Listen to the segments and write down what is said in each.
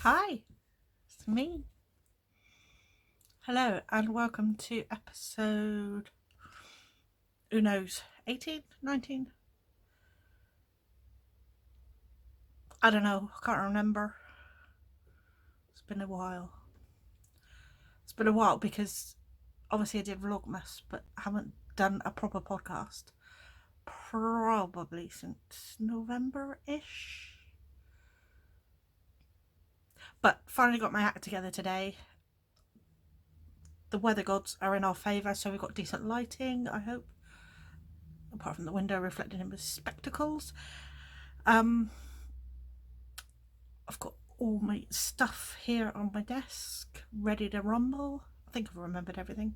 Hi, it's me. Hello, and welcome to episode, who knows, 18, 19? I don't know, I can't remember. It's been a while. It's been a while because obviously I did Vlogmas, but I haven't done a proper podcast probably since November-ish. But finally got my act together today. The weather gods are in our favour, so we've got decent lighting, I hope. Apart from the window reflecting in my spectacles. I've got all my stuff here on my desk, ready to rumble. I think I've remembered everything.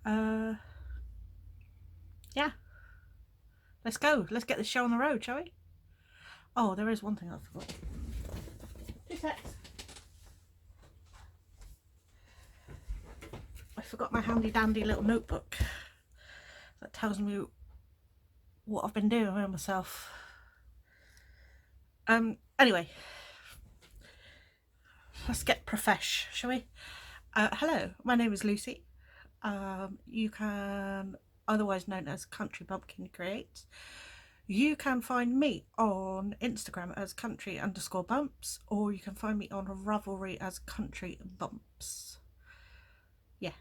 Yeah. Let's go. Let's get the show on the road, shall we? Oh, there is one thing I forgot. 2 secs. I forgot my handy dandy little notebook that tells me what I've been doing with myself. Anyway, let's get profesh, shall we? Hello, my name is Lucy. You can, otherwise known as Country Bumpkin Creates. You can find me on Instagram as country_bumps, or you can find me on Ravelry as country bumps. Yeah,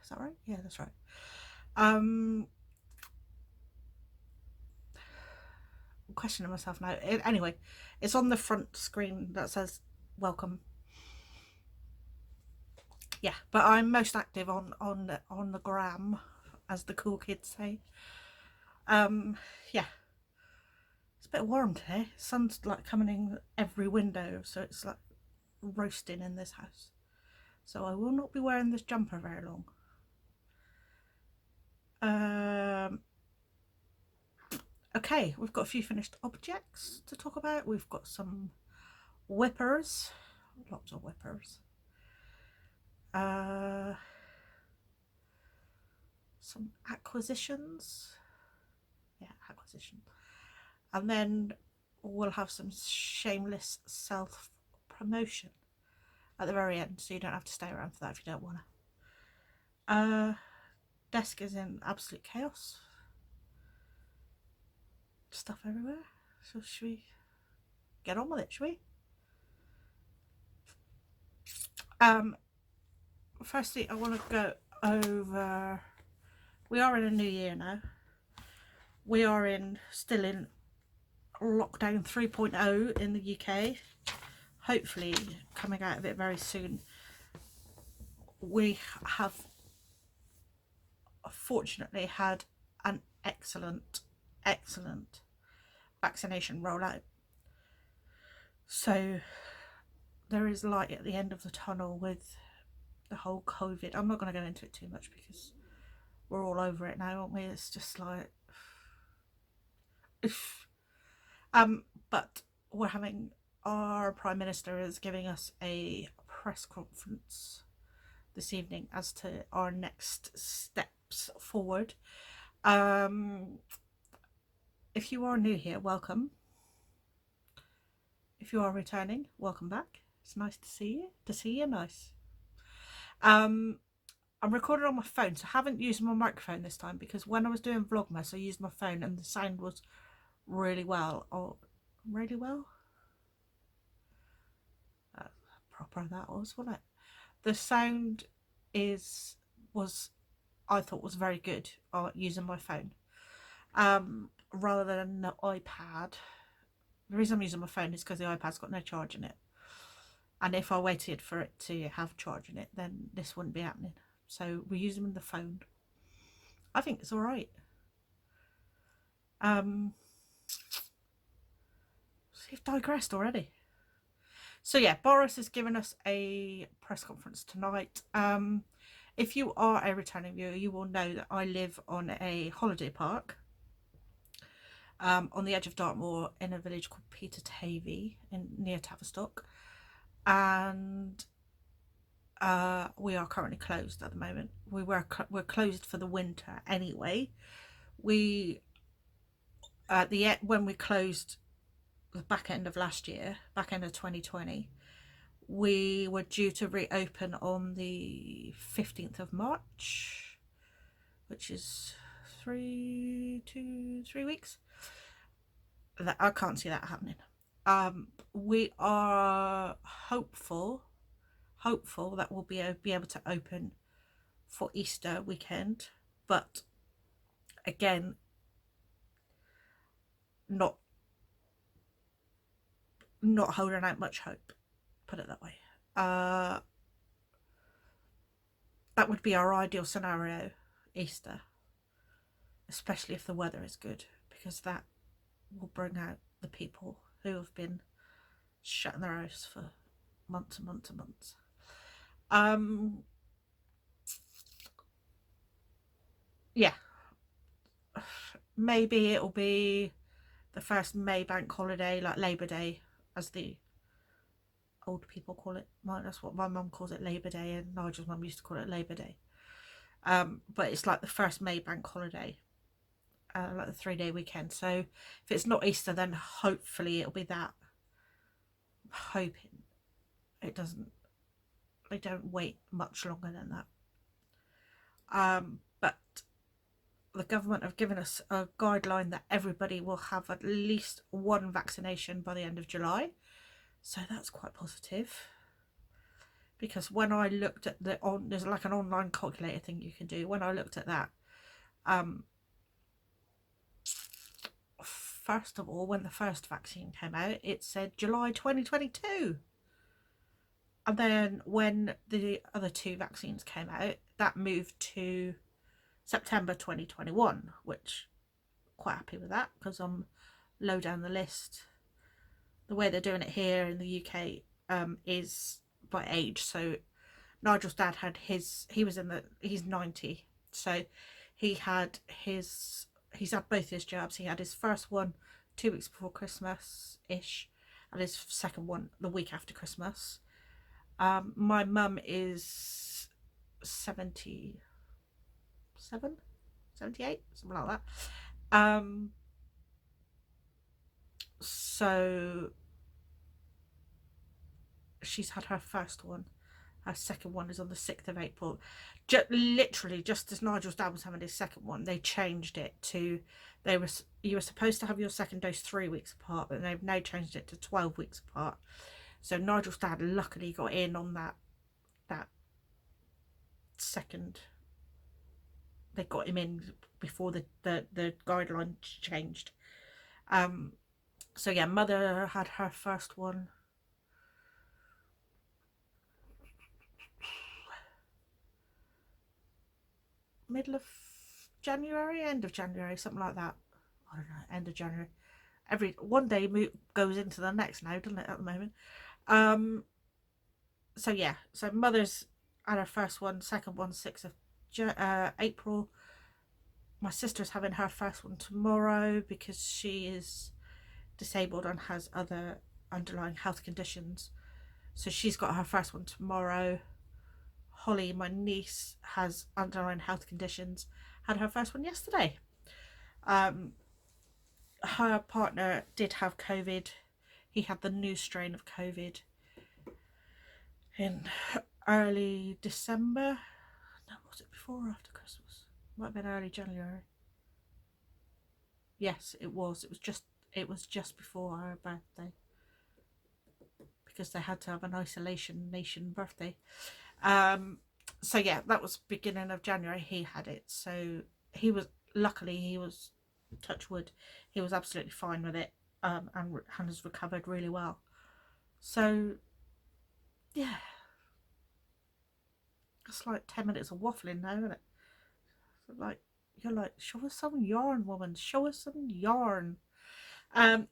is that right? Yeah, that's right. I'm questioning myself now. Anyway, it's on the front screen that says welcome. Yeah, but I'm most active on the gram, as the cool kids say. Yeah. It's a bit warm today. Sun's like coming in every window, so it's like roasting in this house. So I will not be wearing this jumper very long. Okay, we've got a few finished objects to talk about. We've got some whippers, lots of whippers. Some acquisitions. Yeah, acquisition. And then we'll have some shameless self promotion at the very end, so you don't have to stay around for that if you don't want to. Desk is in absolute chaos. Stuff everywhere. So should we get on with it, shall we? Firstly, I want to go over, we are in a new year now. We are still in lockdown 3.0 in the UK. Hopefully coming out of it very soon. We have fortunately had an excellent vaccination rollout, so there is light at the end of the tunnel with the whole COVID. I'm not going to go into it too much because we're all over it now, aren't we? It's just like but we're having, our Prime Minister is giving us a press conference this evening as to our next steps forward. If you are new here, welcome. If you are returning, welcome back. It's nice to see you. Nice. I'm recording on my phone, so I haven't used my microphone this time because when I was doing Vlogmas, I used my phone and the sound was really well. Proper that was, wasn't it? The sound was I thought was very good using my phone rather than the iPad. The reason I'm using my phone is because the iPad's got no charge in it, and if I waited for it to have charge in it, then this wouldn't be happening. So we're using the phone. I think it's all right. We've digressed already. So yeah, Boris has given us a press conference tonight. If you are a returning viewer, you will know that I live on a holiday park on the edge of Dartmoor in a village called Peter Tavy near Tavistock, and we are currently closed at the moment. We're closed for the winter anyway. When we closed the back end of last year, back end of 2020, We were due to reopen on the 15th of March, which is 3 weeks. That I can't see that happening. We are hopeful that we'll be able to open for Easter weekend, but again, not holding out much hope, put it that way. That would be our ideal scenario, Easter, especially if the weather is good, because that will bring out the people who have been shut in their house for months and months and months. Yeah, maybe it'll be the first May bank holiday, like Labour Day, as the old people call it. That's what my mum calls it, Labour Day, and Nigel's mum used to call it Labour Day. But it's like the first May bank holiday, like the 3-day weekend. So if it's not Easter, then hopefully it'll be that. I'm hoping it doesn't. They don't wait much longer than that. But the government have given us a guideline that everybody will have at least one vaccination by the end of July. So that's quite positive. Because when I looked at there's like an online calculator thing you can do. When I looked at that, first of all, when the first vaccine came out, it said July 2022. And then when the other 2 vaccines came out, that moved to September 2021, which I'm quite happy with that, because I'm low down the list. The way they're doing it here in the UK is by age. So Nigel's dad had he's 90, so he's had both his jabs. He had his first one 2 weeks before Christmas ish, and his second one the week after Christmas. My mum is 77, 78, something like that. So she's had her first one. Her second one is on the 6th of April. Literally, just as Nigel's dad was having his second one, they changed it to you were supposed to have your second dose 3 weeks apart, but they've now changed it to 12 weeks apart. So Nigel's dad luckily got in on that second. They got him in before the guideline changed. So yeah, mother had her first one middle of January, end of January, something like that. I don't know, end of January. Every one day goes into the next now, doesn't it, at the moment? So yeah, so mother's had her first one, second one 6th of April. My sister's having her first one tomorrow because she is disabled and has other underlying health conditions. So she's got her first one tomorrow. Holly, my niece, has underlying health conditions, had her first one yesterday. Her partner did have COVID. He had the new strain of COVID in early December. No, was it before or after Christmas? Might have been early January. Yes, it was. It was just before her birthday, because they had to have an isolation nation birthday. So yeah, that was beginning of January he had it. So he was touch wood, he was absolutely fine with it, and has recovered really well. So yeah, it's like 10 minutes of waffling now, isn't it? Like, you're like, show us some yarn, woman, show us some yarn.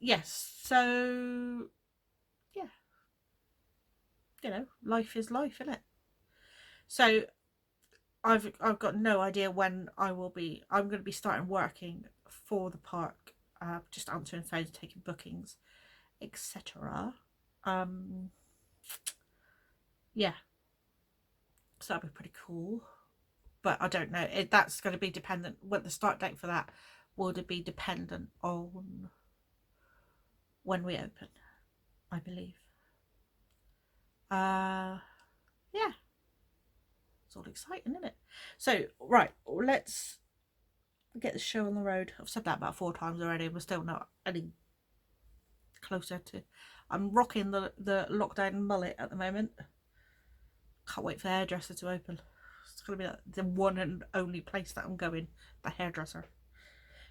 Yes, so yeah, life is life, isn't it? So I've got no idea when I'm going to be starting working for the park, just answering phones, taking bookings, etc. Yeah, so that'd be pretty cool. But I don't know. That's going to be dependent. What the start date for that would be dependent on when we open, I believe. Yeah, it's all exciting, isn't it? So right, let's get the show on the road. I've said that about 4 times already. We're still not any closer to. I'm rocking the lockdown mullet at the moment. Can't wait for the hairdresser to open. It's gonna be like the one and only place that I'm going, the hairdresser,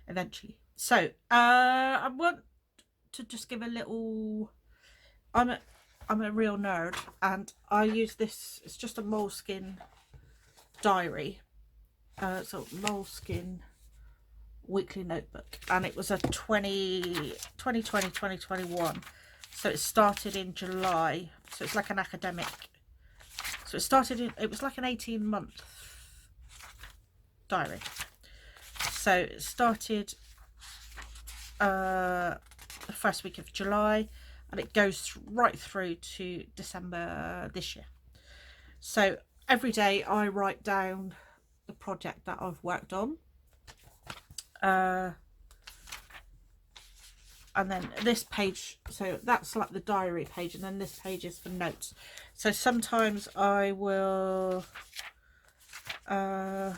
eventually. So I want to just give a little. I'm a real nerd, and I use this. It's just a moleskin diary. So moleskin weekly notebook, and it was a 2021. So it started in July. So it's like an academic. So it was like an 18-month diary. So it started the first week of July, and it goes right through to December this year. So every day I write down the project that I've worked on. And then this page, so that's like the diary page, and then this page is for notes. So sometimes I will try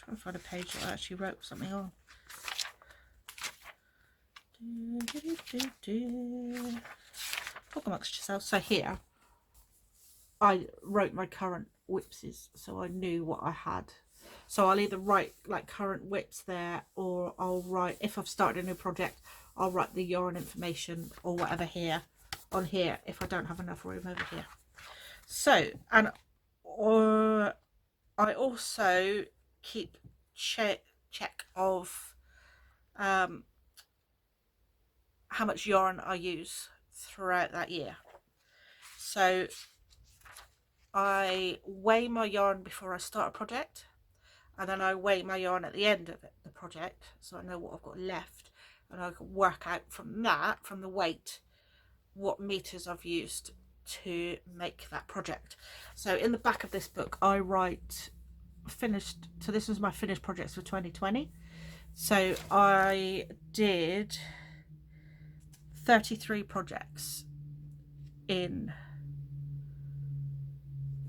and find a page that I actually wrote something on. Talk amongst yourselves. So here I wrote my current whipses, so I knew what I had. So I'll either write like current whips there, or I'll write, if I've started a new project, I'll write the yarn information or whatever here on here if I don't have enough room over here. So, and I also keep check of how much yarn I use throughout that year. So I weigh my yarn before I start a project, and then I weigh my yarn at the end of the project, so I know what I've got left, and I can work out from that, from the weight, what meters I've used to make that project. So in the back of this book I write finished, so this was my finished projects for 2020. So I did 33 projects in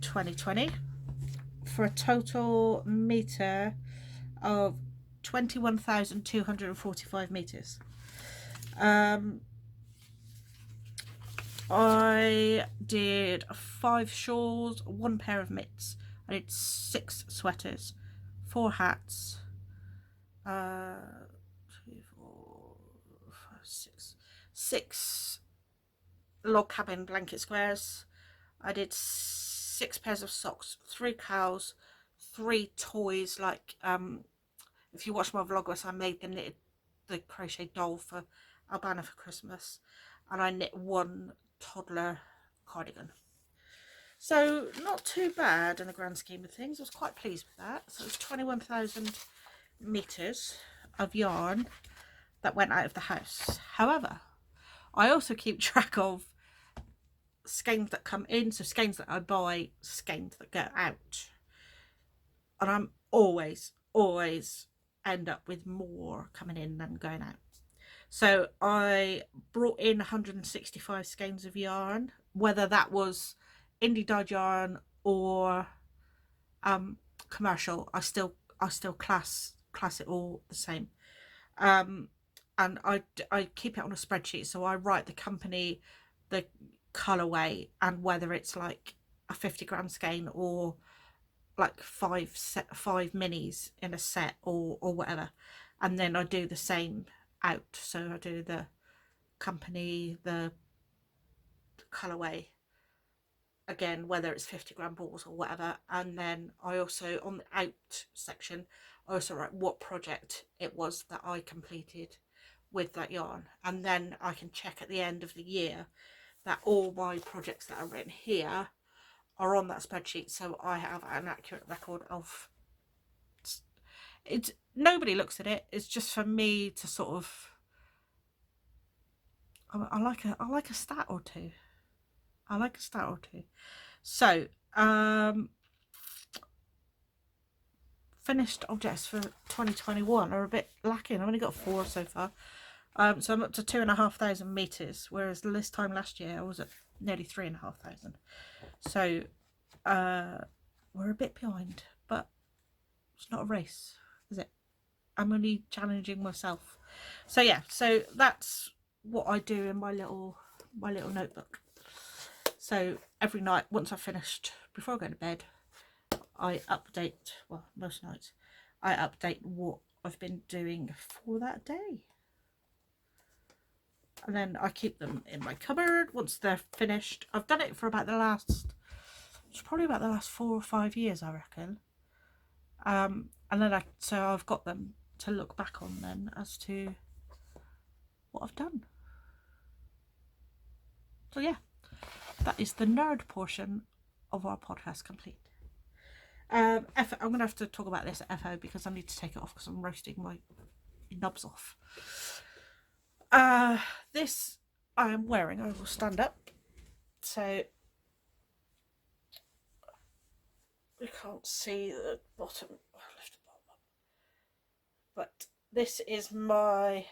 2020 for a total meter of 21,245 meters. I did 5 shawls, 1 pair of mitts. I did 6 sweaters, 4 hats, 2, 4, 5, 6 log cabin blanket squares. I did 6 pairs of socks, 3 cows, 3 toys, like if you watch my vlogmas, I made the crochet doll for Albana for Christmas, and I knit 1 toddler cardigan. So not too bad in the grand scheme of things. I was quite pleased with that. So it's 21,000 meters of yarn that went out of the house. However, I also keep track of skeins that come in, so skeins that I buy, skeins that go out, and I'm always end up with more coming in than going out. So I brought in 165 skeins of yarn, whether that was indie dyed yarn or commercial. I still class it all the same. And I keep it on a spreadsheet, so I write the company, the colorway, and whether it's like a 50-gram skein or like 5 minis in a set or whatever, and then I do the same out. So I do the company, the colorway, again, whether it's 50-gram balls or whatever, and then I also, on the out section, I also write what project it was that I completed with that yarn, and then I can check at the end of the year that all my projects that are written here are on that spreadsheet, so I have an accurate record of it. Nobody looks at it, it's just for me to sort of, I like a stat or two. So finished objects for 2021 are a bit lacking. I've only got 4 so far. So I'm up to 2,500 meters, whereas this time last year I was at nearly 3,500. So we're a bit behind, but it's not a race, is it? I'm only challenging myself. So yeah, so that's what I do in my little notebook. So every night, once I've finished, before I go to bed, I update, well, most nights, I update what I've been doing for that day. And then I keep them in my cupboard once they're finished. I've done it for about the last, it's probably about the last 4 or 5 years, I reckon. And then so I've got them to look back on then as to what I've done. So yeah, that is the nerd portion of our podcast complete. I'm going to have to talk about this at FO because I need to take it off because I'm roasting my nubs off. This I am wearing, I will stand up. So you can't see the bottom. I'll lift the bottom up. But this is my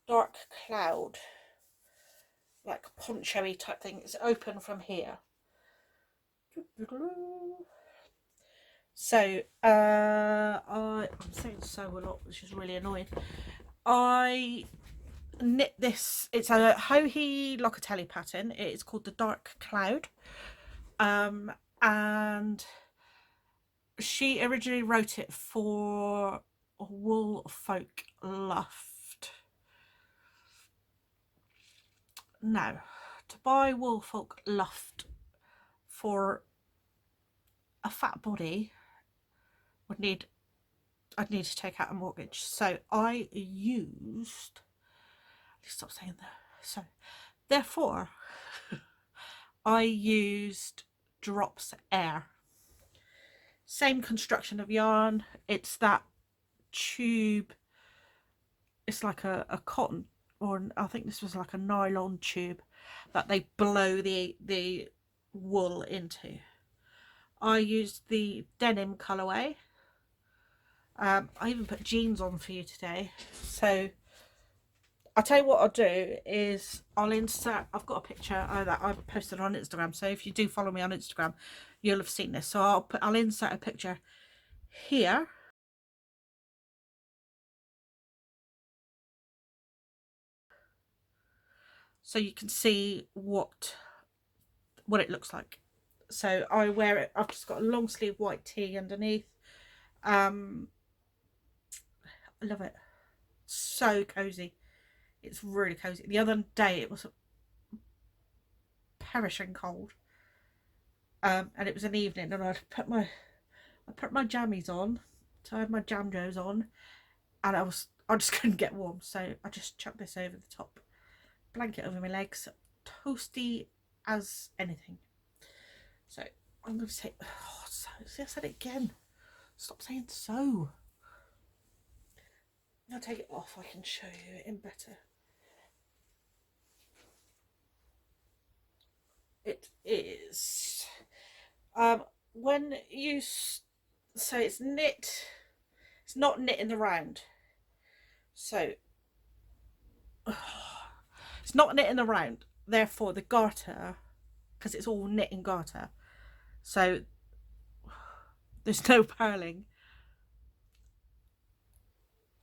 dark cloud, like poncho-y type thing. It's open from here. So I'm saying so a lot, which is really annoying. I knit this. It's a Hohi Locatelli pattern. It is called the Dark Cloud, and she originally wrote it for Wool Folk Luft. Now, to buy Wool Folk Luft for a fat body I'd need to take out a mortgage. So I used, stop saying that. So therefore I used Drops Air. Same construction of yarn. It's that tube. It's like a cotton, or I think this was like a nylon tube that they blow the wool into. I used the denim colourway. I even put jeans on for you today. So I'll tell you what I'll do is I'll insert, I've got a picture that I've posted on Instagram. So if you do follow me on Instagram, you'll have seen this. So I'll insert a picture here. So you can see what it looks like. So I wear it, I've just got a long sleeve white tee underneath. I love it. So cozy. It's really cozy. The other day it was perishing cold, and it was an evening, and I put my jammies on. So I had my jamjos on, and I just couldn't get warm, so I just chucked this over the top, blanket over my legs, toasty as anything. So I'm going to say, oh, so I said it again. Stop saying so. I'll take it off. I can show you it in better. It is when you, so it's knit. It's not knit in the round. So it's not knit in the round. Therefore, the garter, because it's all knit in garter, so there's no purling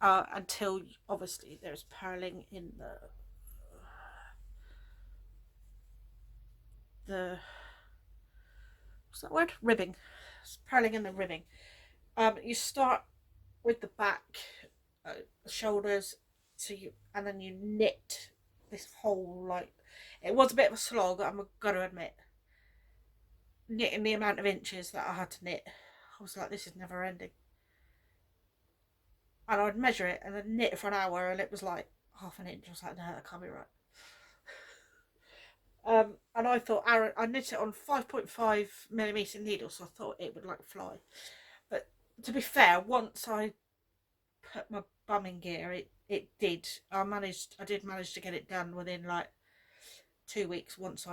until obviously there's purling in the what's that word? Ribbing. It's purling in the ribbing. You start with the back, shoulders, so and then you knit this whole, like, it was a bit of a slog, I'm gonna admit, knitting the amount of inches that I had to knit. I was like, this is never ending. And I'd measure it and then knit for an hour, and it was like half an inch. I was like, no, that can't be right. And I thought, I knit it on 5.5mm needles, so I thought it would like fly. But to be fair, once I put my bum in gear, it did. I did manage to get it done within like 2 weeks once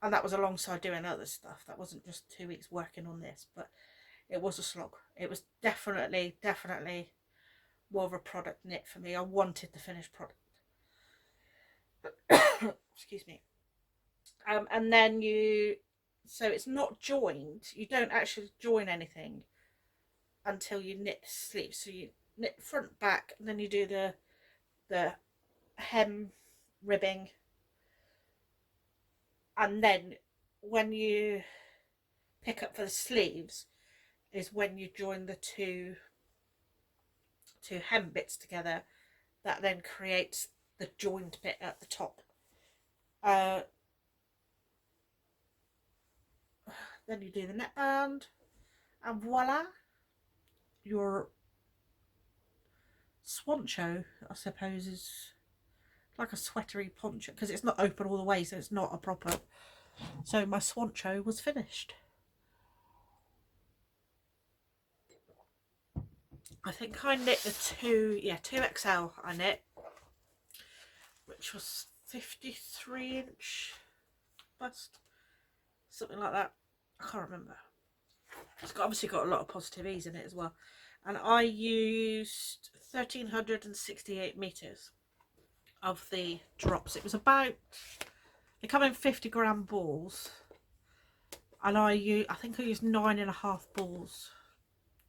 and that was alongside doing other stuff. That wasn't just 2 weeks working on this, but it was a slog. It was definitely more of a product knit for me. I wanted the finished product. Excuse me. And then so it's not joined, you don't actually join anything until you knit the sleeve. So you knit front, back, and then you do the hem ribbing, and then when you pick up for the sleeves is when you join the two hem bits together. That then creates the joined bit at the top. uh, then you do the neckband, and voila, your swancho, I suppose, is like a sweatery poncho, because it's not open all the way, so it's not a proper. So my swancho was finished. I think I knit the 2XL I knit, which was 53-inch bust, something like that. I can't remember. It's obviously got a lot of positive ease in it as well. And I used 1,368 meters of the drops. It was about, they come in 50-gram balls, and I think I used 9.5 balls.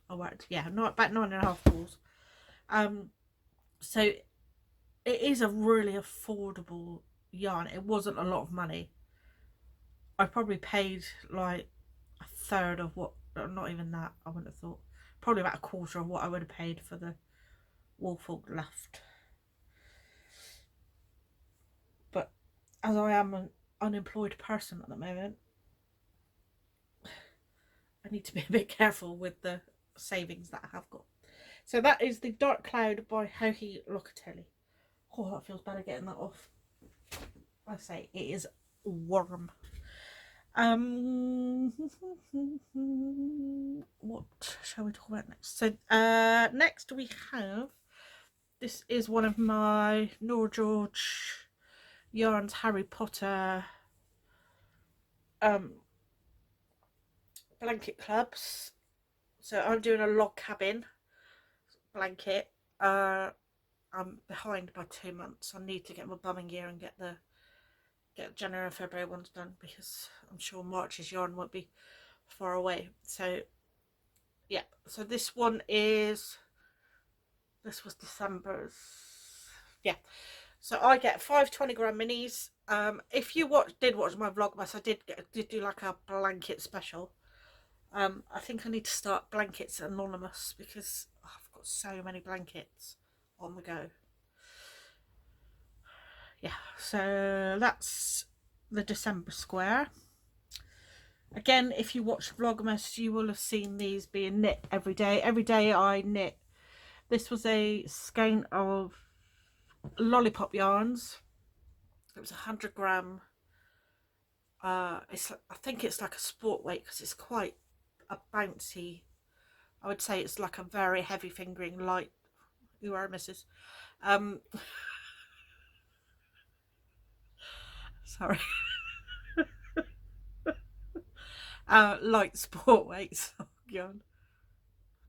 Oh, right, yeah, about 9.5 balls. So it is a really affordable yarn. It wasn't a lot of money. I probably paid like a third of what, not even that, I wouldn't have thought. Probably about a quarter of what I would have paid for the Woolfolk Luft. But as I am an unemployed person at the moment, I need to be a bit careful with the savings that I have got. So that is the Dark Cloud by Joji Locatelli. Oh, that feels better getting that off. I say it is warm. What shall we talk about next? So next we have, this is one of my Nora George yarns, Harry Potter blanket clubs. So I'm doing a log cabin blanket. I'm behind by 2 months. I need to get my bumming gear and get January and February ones done, because I'm sure March's yarn won't be far away. So yeah, so this was December's. Yeah, so I get 5 20-gram minis. If you did watch my vlogmas, I did do like a blanket special. I think I need to start Blankets Anonymous, because I've got so many blankets on the go. Yeah, so that's the December square. Again, if you watch Vlogmas, you will have seen these being knit every day. Every day I knit. This was a skein of lollipop yarns. It was 100-gram. I think it's like a sport weight, because it's quite a bouncy. I would say it's like a very heavy fingering, light. You are, Mrs. Sorry. Light sport weights. Oh, God.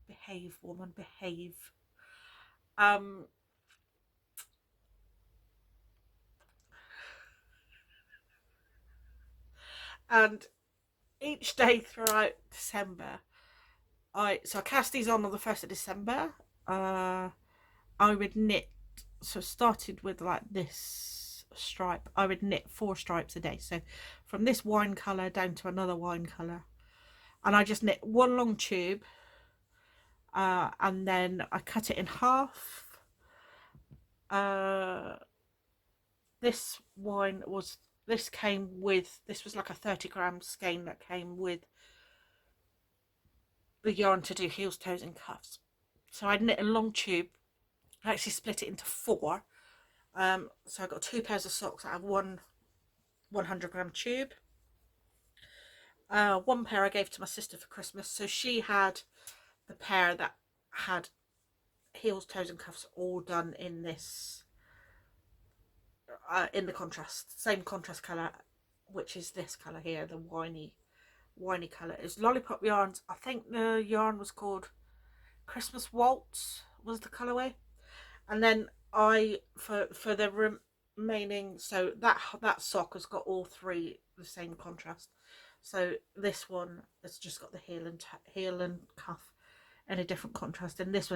Behave, woman, behave. And each day throughout December, I cast these on the 1st of December. I would knit, so started with like this stripe. I would knit 4 stripes a day. So from this wine colour down to another wine colour. And I just knit one long tube, and then I cut it in half. This was like a 30-gram skein that came with the yarn to do heels, toes and cuffs. So I knit a long tube. I actually split it into 4. So I got 2 pairs of socks out of one 100-gram tube. One pair I gave to my sister for Christmas, so she had the pair that had heels, toes and cuffs all done in this, in the same contrast colour, which is this colour here, the winey colour. It's lollipop yarns. I think the yarn was called Christmas Waltz was the colourway. And then I for the meaning so that sock has got all three the same contrast. So this one has just got the heel and cuff in a different contrast, and this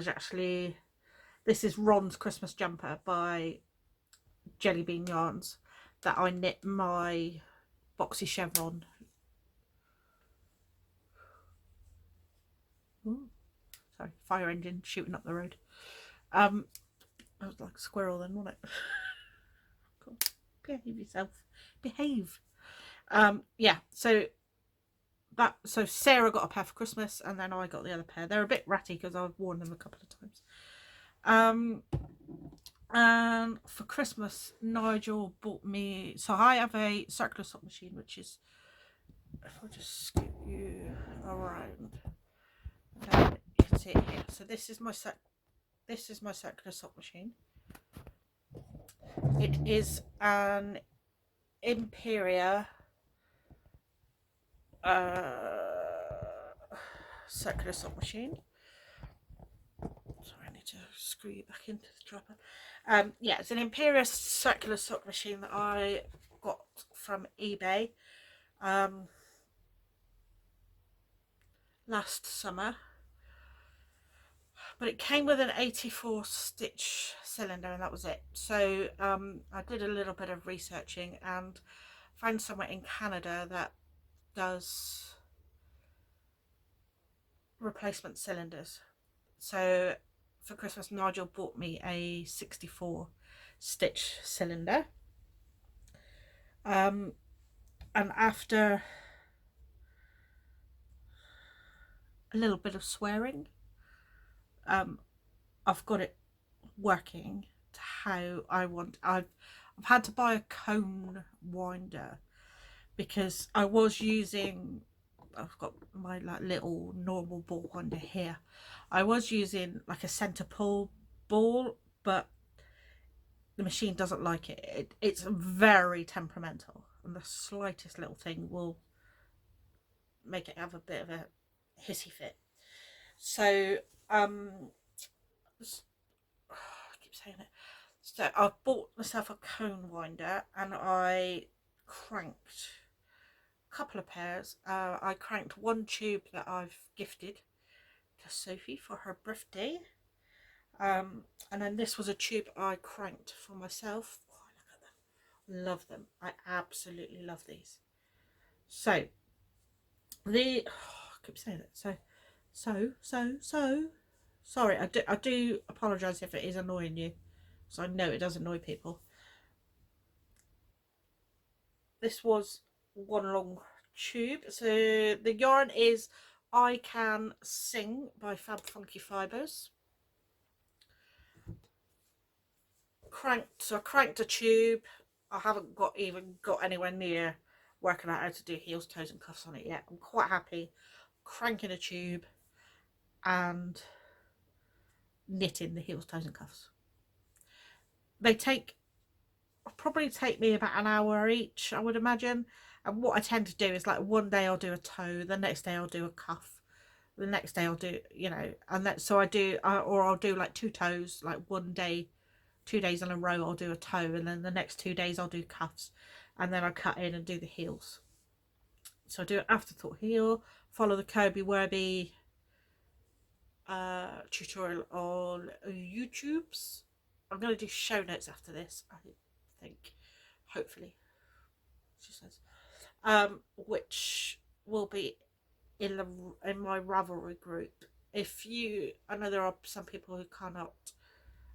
is Ron's Christmas jumper by Jelly Bean Yarns that I knit my boxy chevron. Ooh, sorry, fire engine shooting up the road. I was like a squirrel then, wasn't it? Cool. Behave yourself. Behave. Yeah, so Sarah got a pair for Christmas, and then I got the other pair. They're a bit ratty because I've worn them a couple of times. And for Christmas, Nigel bought me. So I have a circular sock machine, which is, if I just scoot you around, then you can see it here. So this is my circular sock machine. It is an Imperia circular sock machine. Sorry, I need to screw you back into the dropper. Yeah, it's an Imperia circular sock machine that I got from eBay last summer, but it came with an 84 stitch cylinder, and that was it. So I did a little bit of researching and found somewhere in Canada that does replacement cylinders. So for Christmas, Nigel bought me a 64 stitch cylinder, and after a little bit of swearing, I've got it working to how I want. I've had to buy a cone winder because I was using, I've got my like little normal ball winder here. I was using like a center pull ball, but the machine doesn't like it. It's very temperamental, and the slightest little thing will make it have a bit of a hissy fit. So I keep saying it. So I bought myself a cone winder, and I cranked a couple of pairs. I cranked one tube that I've gifted to Sophie for her birthday, and then this was a tube I cranked for myself. Oh, look at them. Love them. I absolutely love these. So I keep saying it. So sorry, I do apologise if it is annoying you, so I know it does annoy people. This was one long tube. So the yarn is I Can Sing by Fab Funky Fibres. So I cranked a tube. I haven't even got anywhere near working out how to do heels, toes and cuffs on it yet. I'm quite happy cranking a tube and knitting the heels, toes and cuffs. They probably take me about an hour each, I would imagine. And what I tend to do is, like, one day I'll do a toe, the next day I'll do a cuff, the next day I'll do, and that, so I'll do like two toes, like one day, 2 days in a row I'll do a toe, and then the next 2 days I'll do cuffs, and then I cut in and do the heels. So I do an afterthought heel, follow the Kirby Werby tutorial on YouTube's. I'm going to do show notes after this, I think, hopefully, she says, which will be in my Ravelry group. I know there are some people who cannot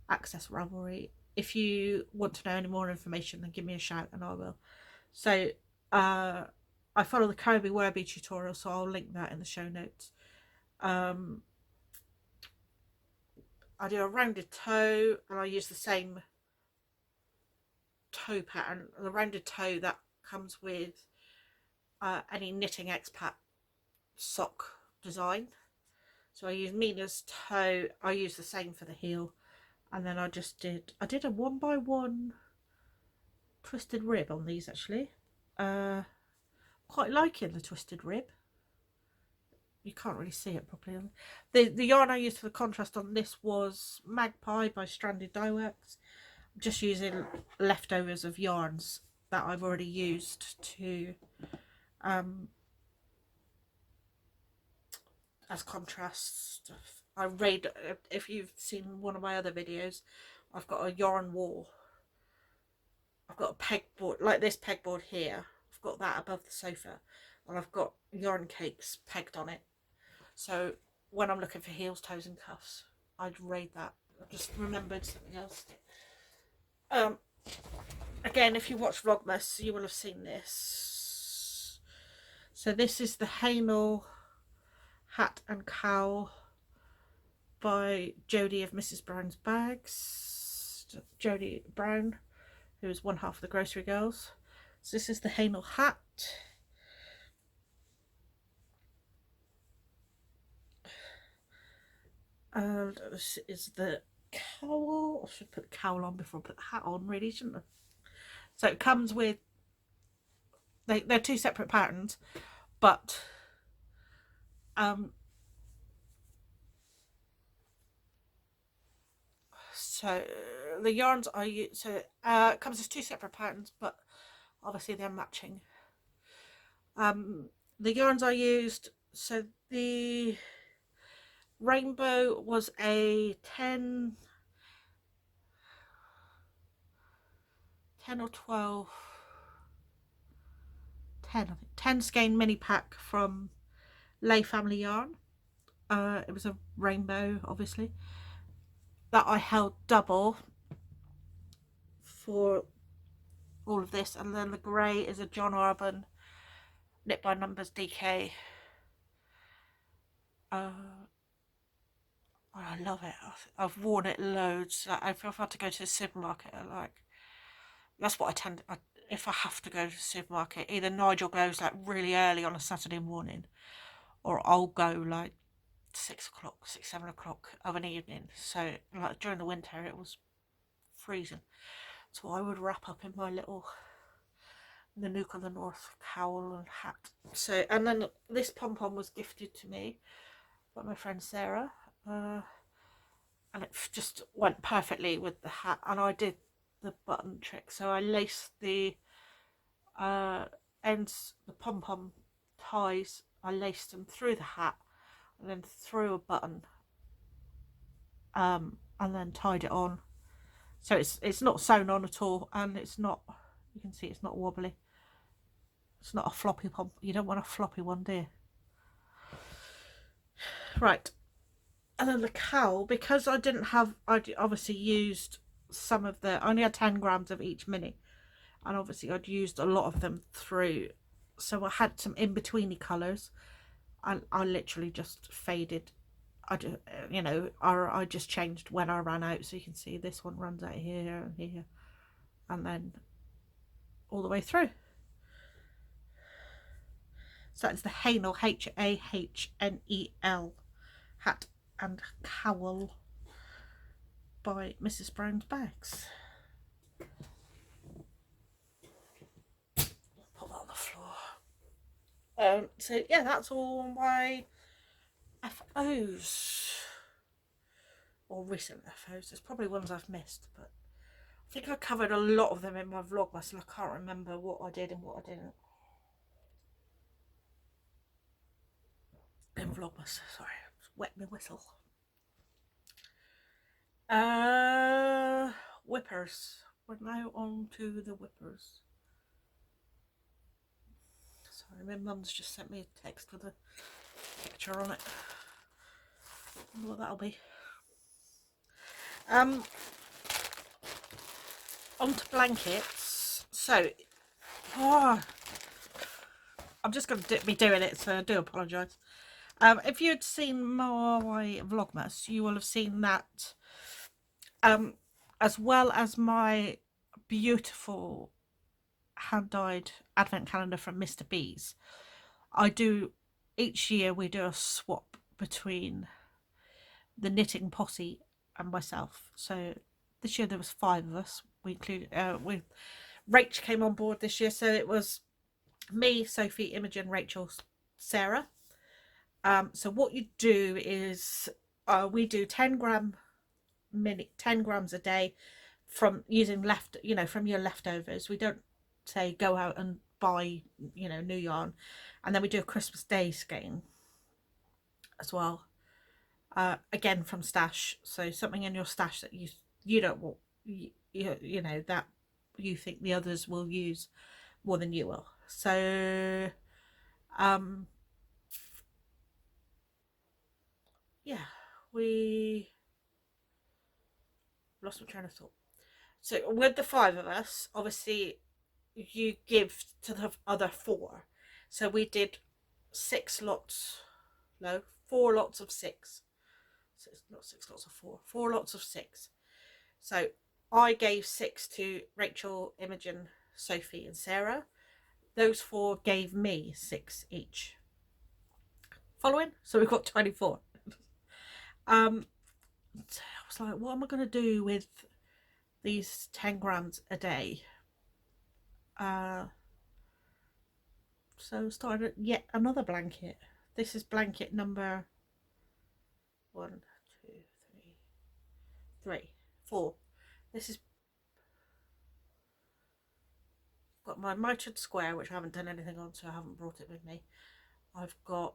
access Ravelry. If you want to know any more information, then give me a shout and I will. So I follow the Kirby Werby tutorial, so I'll link that in the show notes. I do a rounded toe, and I use the same toe pattern, the rounded toe that comes with any Knitting Expat sock design. So I use Mina's toe, I use the same for the heel, and then I did a 1x1 twisted rib on these, actually. Quite liking the twisted rib. You can't really see it properly. The yarn I used for the contrast on this was Magpie by Stranded Dye Works. just using leftovers of yarns that I've already used to as contrast stuff. I raid, if you've seen one of my other videos, I've got a yarn wall. I've got a pegboard, like this pegboard here. I've got that above the sofa, and I've got yarn cakes pegged on it. So when I'm looking for heels, toes and cuffs, I'd raid that. I just remembered something else. Again, if you watch Vlogmas, you will have seen this. So this is the Hainal hat and cowl by Jodie of Mrs. Brown's Bags. Jodie Brown, who is one half of the Grocery Girls. So this is the Hainal hat. And this is the cowl. I should put the cowl on before I put the hat on, really, shouldn't I? So it comes with, they're two separate patterns, but so the yarns I use, so it comes as two separate patterns, but obviously they're matching. The yarns I used, so the rainbow was a 10 or 12, 10 I think, 10 skein mini pack from Lay Family Yarn. It was a rainbow, obviously, that I held double for all of this. And then the grey is a John Arbon Knit by Numbers DK. I love it. I've worn it loads. If I've had to go to the supermarket, that's what I tend to, if I have to go to the supermarket, either Nigel goes like really early on a Saturday morning, or I'll go like 6 o'clock, 7 o'clock of an evening. So like during the winter it was freezing, so I would wrap up in my little Nanook of the North cowl and hat. So, and then this pom-pom was gifted to me by my friend Sarah, and it just went perfectly with the hat. And I did the button trick, so I laced the ends, the pom-pom ties, I laced them through the hat and then through a button, and then tied it on. So it's not sewn on at all, and it's not, you can see it's not wobbly. It's not a floppy pom. You don't want a floppy one, do you? Right. And then the cowl, because I didn't have, I obviously used some of the, I only had 10 grams of each mini, and obviously I'd used a lot of them through, so I had some in-betweeny colours, and I literally just faded. I just changed when I ran out. So you can see this one runs out here and here, and then all the way through. So that's the Hainal, Hahnel hat and cowl by Mrs. Brown's Bags. Put that on the floor. So yeah, that's all my FOs, or recent FOs. There's probably ones I've missed, but I think I covered a lot of them in my Vlogmas, and I can't remember what I did and what I didn't. In Vlogmas, sorry, wet my whistle. Whippers. We're now on to the whippers. Sorry, my mum's just sent me a text with a picture on it. I wonder what that'll be. Onto blankets. So, I'm just going to be doing it, so I do apologise. If you'd seen my Vlogmas, you will have seen that, as well as my beautiful hand-dyed advent calendar from Mr. B's, each year we do a swap between the knitting posse and myself. So this year there was 5 of us. We included, Rach came on board this year, so it was me, Sophie, Imogen, Rachel, Sarah. So what you do is we do 10 grams a day from using from your leftovers. We don't say go out and buy, new yarn. And then we do a Christmas Day skein as well. Again from stash. So something in your stash that you don't want, that you think the others will use more than you will. So yeah, we lost my train of thought. So with the 5 of us, obviously you give to the other 4. So we did 6 lots, no, 4 lots of 6. So it's not 6 lots of 4, 4 lots of 6. So I gave 6 to Rachel, Imogen, Sophie and Sarah. Those 4 gave me 6 each. Following? So we've got 24. So I was like, what am I going to do with these 10 grams a day? So started yet another blanket. This is blanket number 1, 2, 3, 4. This is got my mitered square, which I haven't done anything on, so I haven't brought it with me. I've got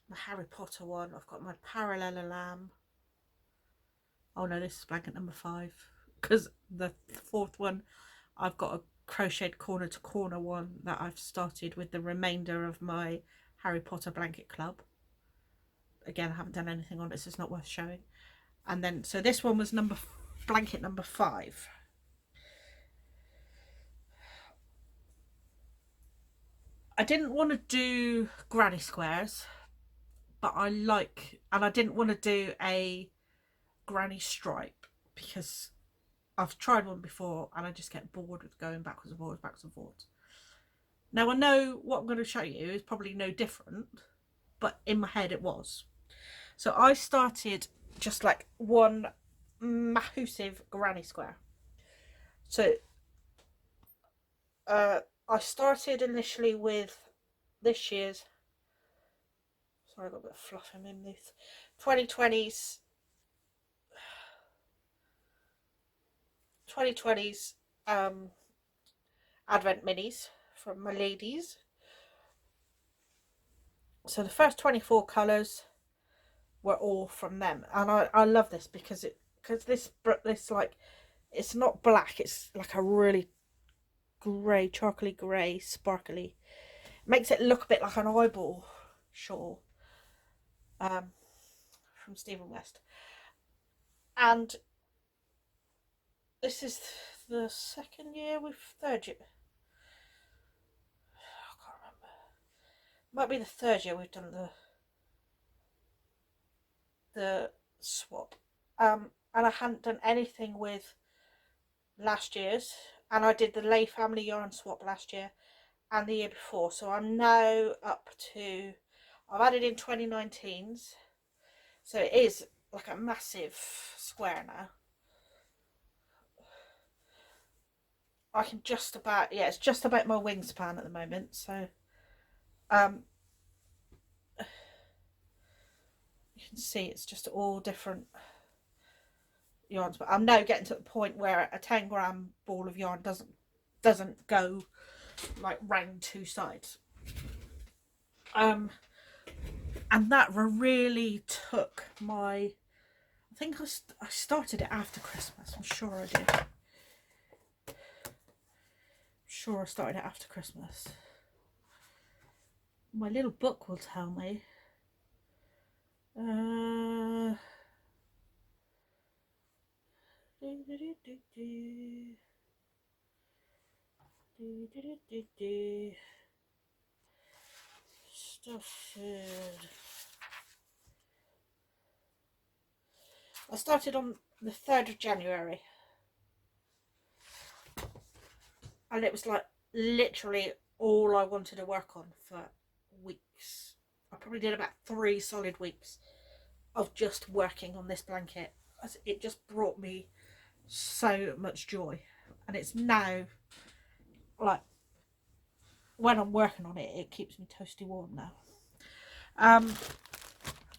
my Harry Potter one. I've got my parallelogram. Oh no, this is blanket number 5, because the 4th one I've got a crocheted corner to corner one that I've started with the remainder of my Harry Potter blanket club. Again, I haven't done anything on it, so it's not worth showing. And then so this one was blanket number 5. I didn't want to do granny squares, but and I didn't want to do a granny stripe because I've tried one before and I just get bored with going backwards and forwards, backwards and forwards. Now I know what I'm going to show you is probably no different, but in my head it was. So I started just like one massive granny square. So I started initially with this year's, sorry, I got a bit of fluff in this, 2020's Advent minis from my ladies. So the first 24 colours were all from them, and I love this because this like, it's not black, it's like a really grey, charcoaly grey, sparkly. It makes it look a bit like an eyeball shawl from Stephen West. And this is the second year, third year, I can't remember, might be the third year we've done the swap. And I hadn't done anything with last year's, and I did the Lay Family Yarn swap last year and the year before, so I'm now up to, I've added in 2019's, so it is like a massive square now. I can just about, yeah, it's just about my wingspan at the moment, so you can see it's just all different yarns, but I'm now getting to the point where a 10 gram ball of yarn doesn't go like round 2 sides. And that really took my, I think I started it after Christmas, I'm sure I did. I started it after Christmas. My little book will tell me. I started on the 3rd of January. And it was like literally all I wanted to work on for weeks. I probably did about 3 solid weeks of just working on this blanket. It just brought me so much joy, and it's now like when I'm working on it, it keeps me toasty warm now.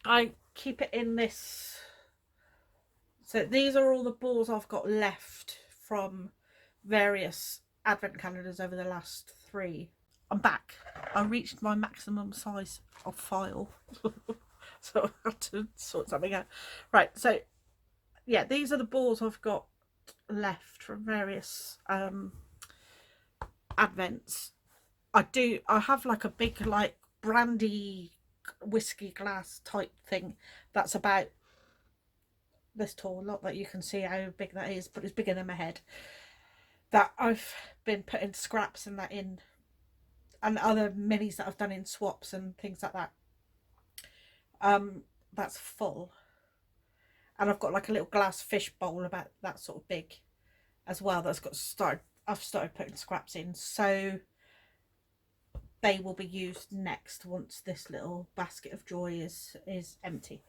I keep it in this So these are all the balls I've got left from various advent calendars over the last 3. I'm back. I reached my maximum size of file. So I had to sort something out. Right, so yeah, these are the balls I've got left from various advents. I have like a big like brandy whiskey glass type thing that's about this tall. Not that you can see how big that is, but it's bigger than my head, that I've been putting scraps and that in, and other minis that I've done in swaps and things like that. That's full. And I've got like a little glass fish bowl about that sort of big as well, that's got started. I've started putting scraps in, so they will be used next once this little basket of joy is empty.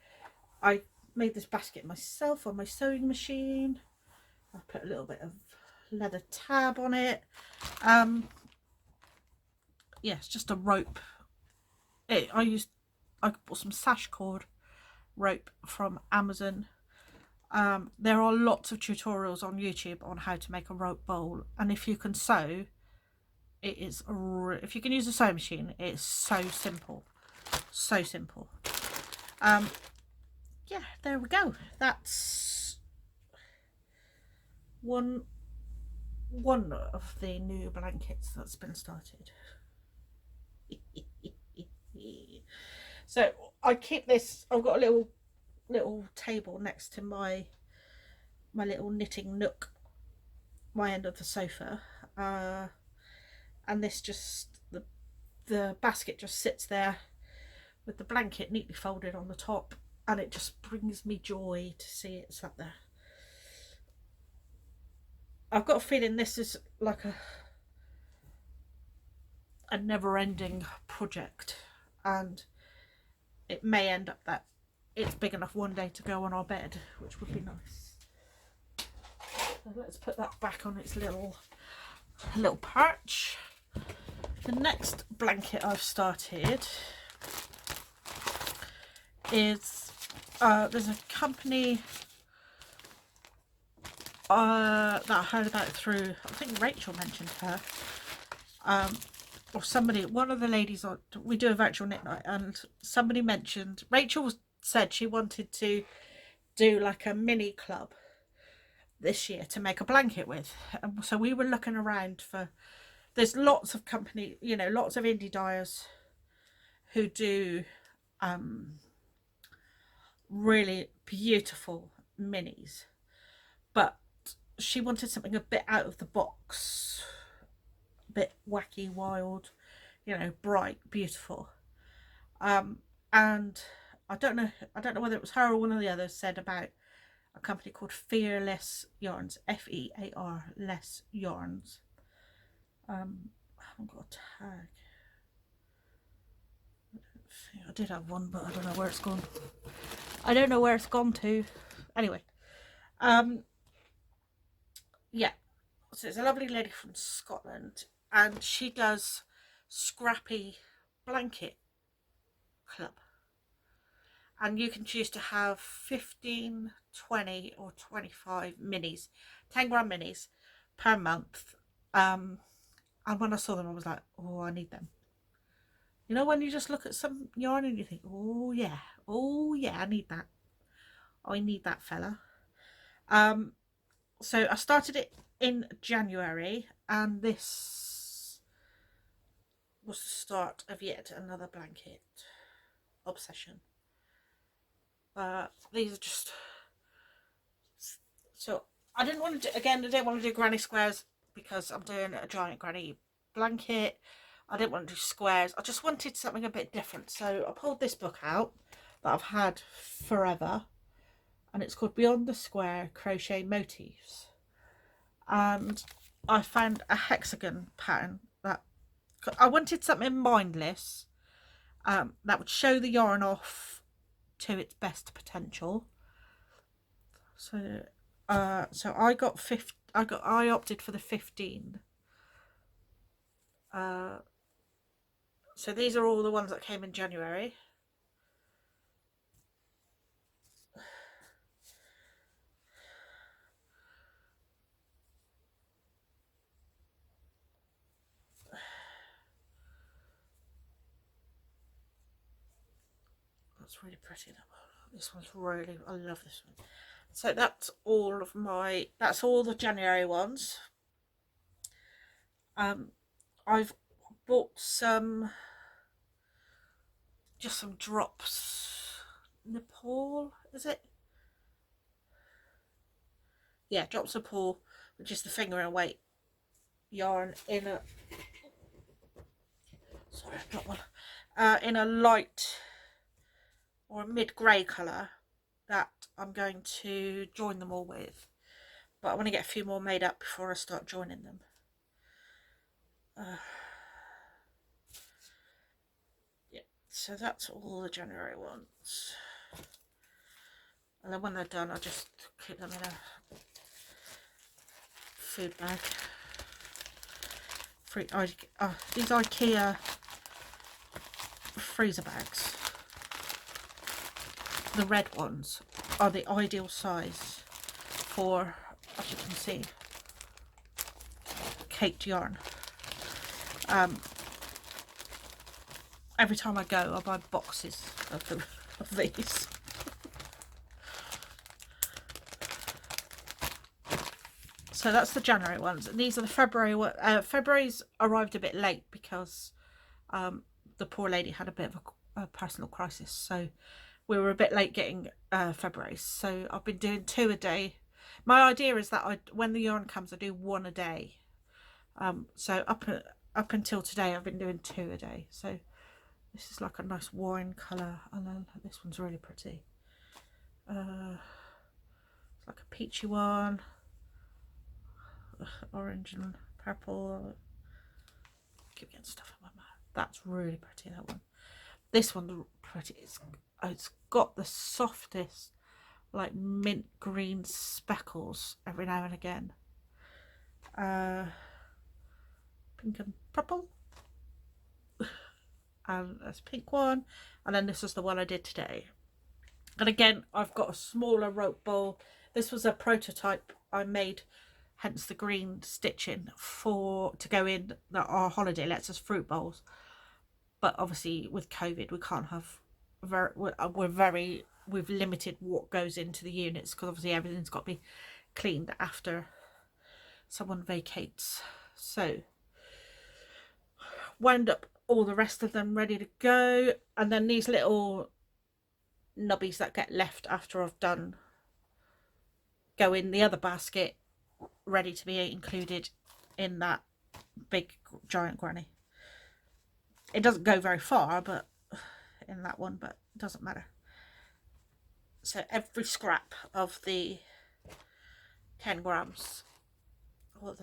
I made this basket myself on my sewing machine. I put a little bit of leather tab on it. Yeah, it's just a rope. I bought some sash cord rope from Amazon. There are lots of tutorials on YouTube on how to make a rope bowl, and if you can sew, it is, if you can use a sewing machine, it's so simple, so simple. Yeah, there we go. That's one of the new blankets that's been started. So I keep this, I've got a little table next to my little knitting nook, my end of the sofa, and this just, the basket just sits there with the blanket neatly folded on the top, and it just brings me joy to see it sat there. I've got a feeling this is like a never-ending project, and it may end up that it's big enough one day to go on our bed, which would be nice. So let's put that back on its little perch. The next blanket I've started is there's a company that I heard about through, I think Rachel mentioned her, or somebody, one of the ladies on, we do a virtual knit night, and somebody mentioned, Rachel said she wanted to do like a mini club this year to make a blanket with. And so we were looking around for, there's lots of company, you know, lots of indie dyers who do really beautiful minis, but she wanted something a bit out of the box, a bit wacky, wild, you know, bright, beautiful. And I don't know whether it was her or one of the others said about a company called Fearless Yarns, Fear less yarns. I haven't got a tag. I did have one, but I don't know where it's gone. I don't know where it's gone to. Anyway, yeah. So it's a lovely lady from Scotland, and she does scrappy blanket club. And you can choose to have 15, 20 or 25 minis, 10-gram minis per month. And when I saw them, I was like, oh, I need them. You know, when you just look at some yarn and you think, oh yeah, I need that. I need that fella. So I started it in January, and this was the start of yet another blanket obsession. These are just, so I didn't want to do, again, I didn't want to do granny squares because I'm doing a giant granny blanket. I didn't want to do squares. I just wanted something a bit different. So I pulled this book out that I've had forever, and it's called Beyond the Square Crochet Motifs. And I found a hexagon pattern that I wanted something mindless, that would show the yarn off to its best potential. So I opted for the 15. So these are all the ones that came in January. that's really pretty. That one. This one's really, I love this one. So that's all of my, that's all the January ones. I've bought some, just some drops. Nepal, is it? Yeah, drops of Nepal, which is the finger and weight yarn in a, sorry, I've got one, in a light or a mid-grey colour that I'm going to join them all with, but I want to get a few more made up before I start joining them. Yeah, so that's all the January ones, and then when they're done I'll just keep them in a food bag. These IKEA freezer bags, the red ones, are the ideal size for, as you can see, caked yarn. Every time I go I buy boxes of these. So that's the January ones, and these are the February ones. February's arrived a bit late because the poor lady had a bit of a personal crisis, so we were a bit late getting February. So I've been doing 2 a day. My idea is that when the yarn comes I do 1 a day. So up until today I've been doing 2 a day. So this is like a nice wine colour, and then this one's really pretty. It's like a peachy one, orange and purple. Keep getting stuff in my mouth. That's really pretty, that one. This one's pretty. It's got the softest, like mint green speckles every now and again. Pink and purple. And there's a pink one, and then this is the one I did today. And again, I've got a smaller rope ball. This was a prototype I made, hence the green stitching, to go in our holiday lets us fruit bowls. But obviously with COVID we can't have we've limited what goes into the units, because obviously everything's got to be cleaned after someone vacates. So wound up all the rest of them ready to go, and then these little nubbies that get left after I've done go in the other basket, ready to be included in that big giant granny. It doesn't go very far, but in that one, but it doesn't matter. So every scrap of the 10 grams or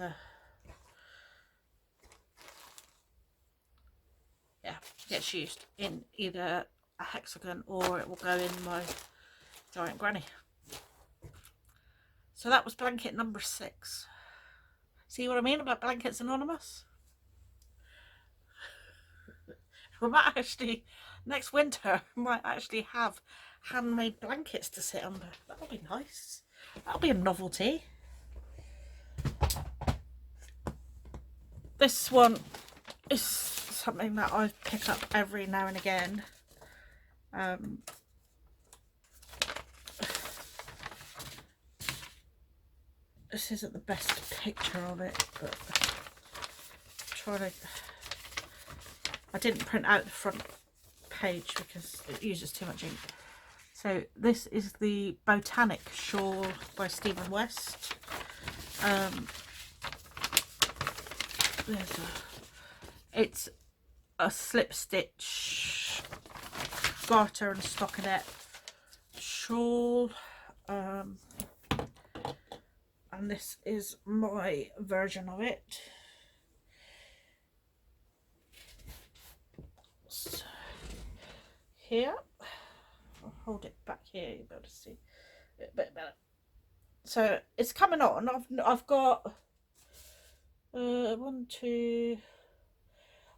gets used in either a hexagon or it will go in my giant granny. So that was blanket number 6. See what I mean about Blankets Anonymous? We might actually, next winter, might actually have handmade blankets to sit under. That'll be nice. That'll be a novelty. This one is something that I pick up every now and again. This isn't the best picture of it, but I didn't print out the front page because it uses too much ink. So this is the Botanic shawl by Stephen West. It's a slip stitch garter and stockinette shawl, and this is my version of it. So here, I'll hold it back here, you'll be able to see it a bit better. So it's coming on. I've got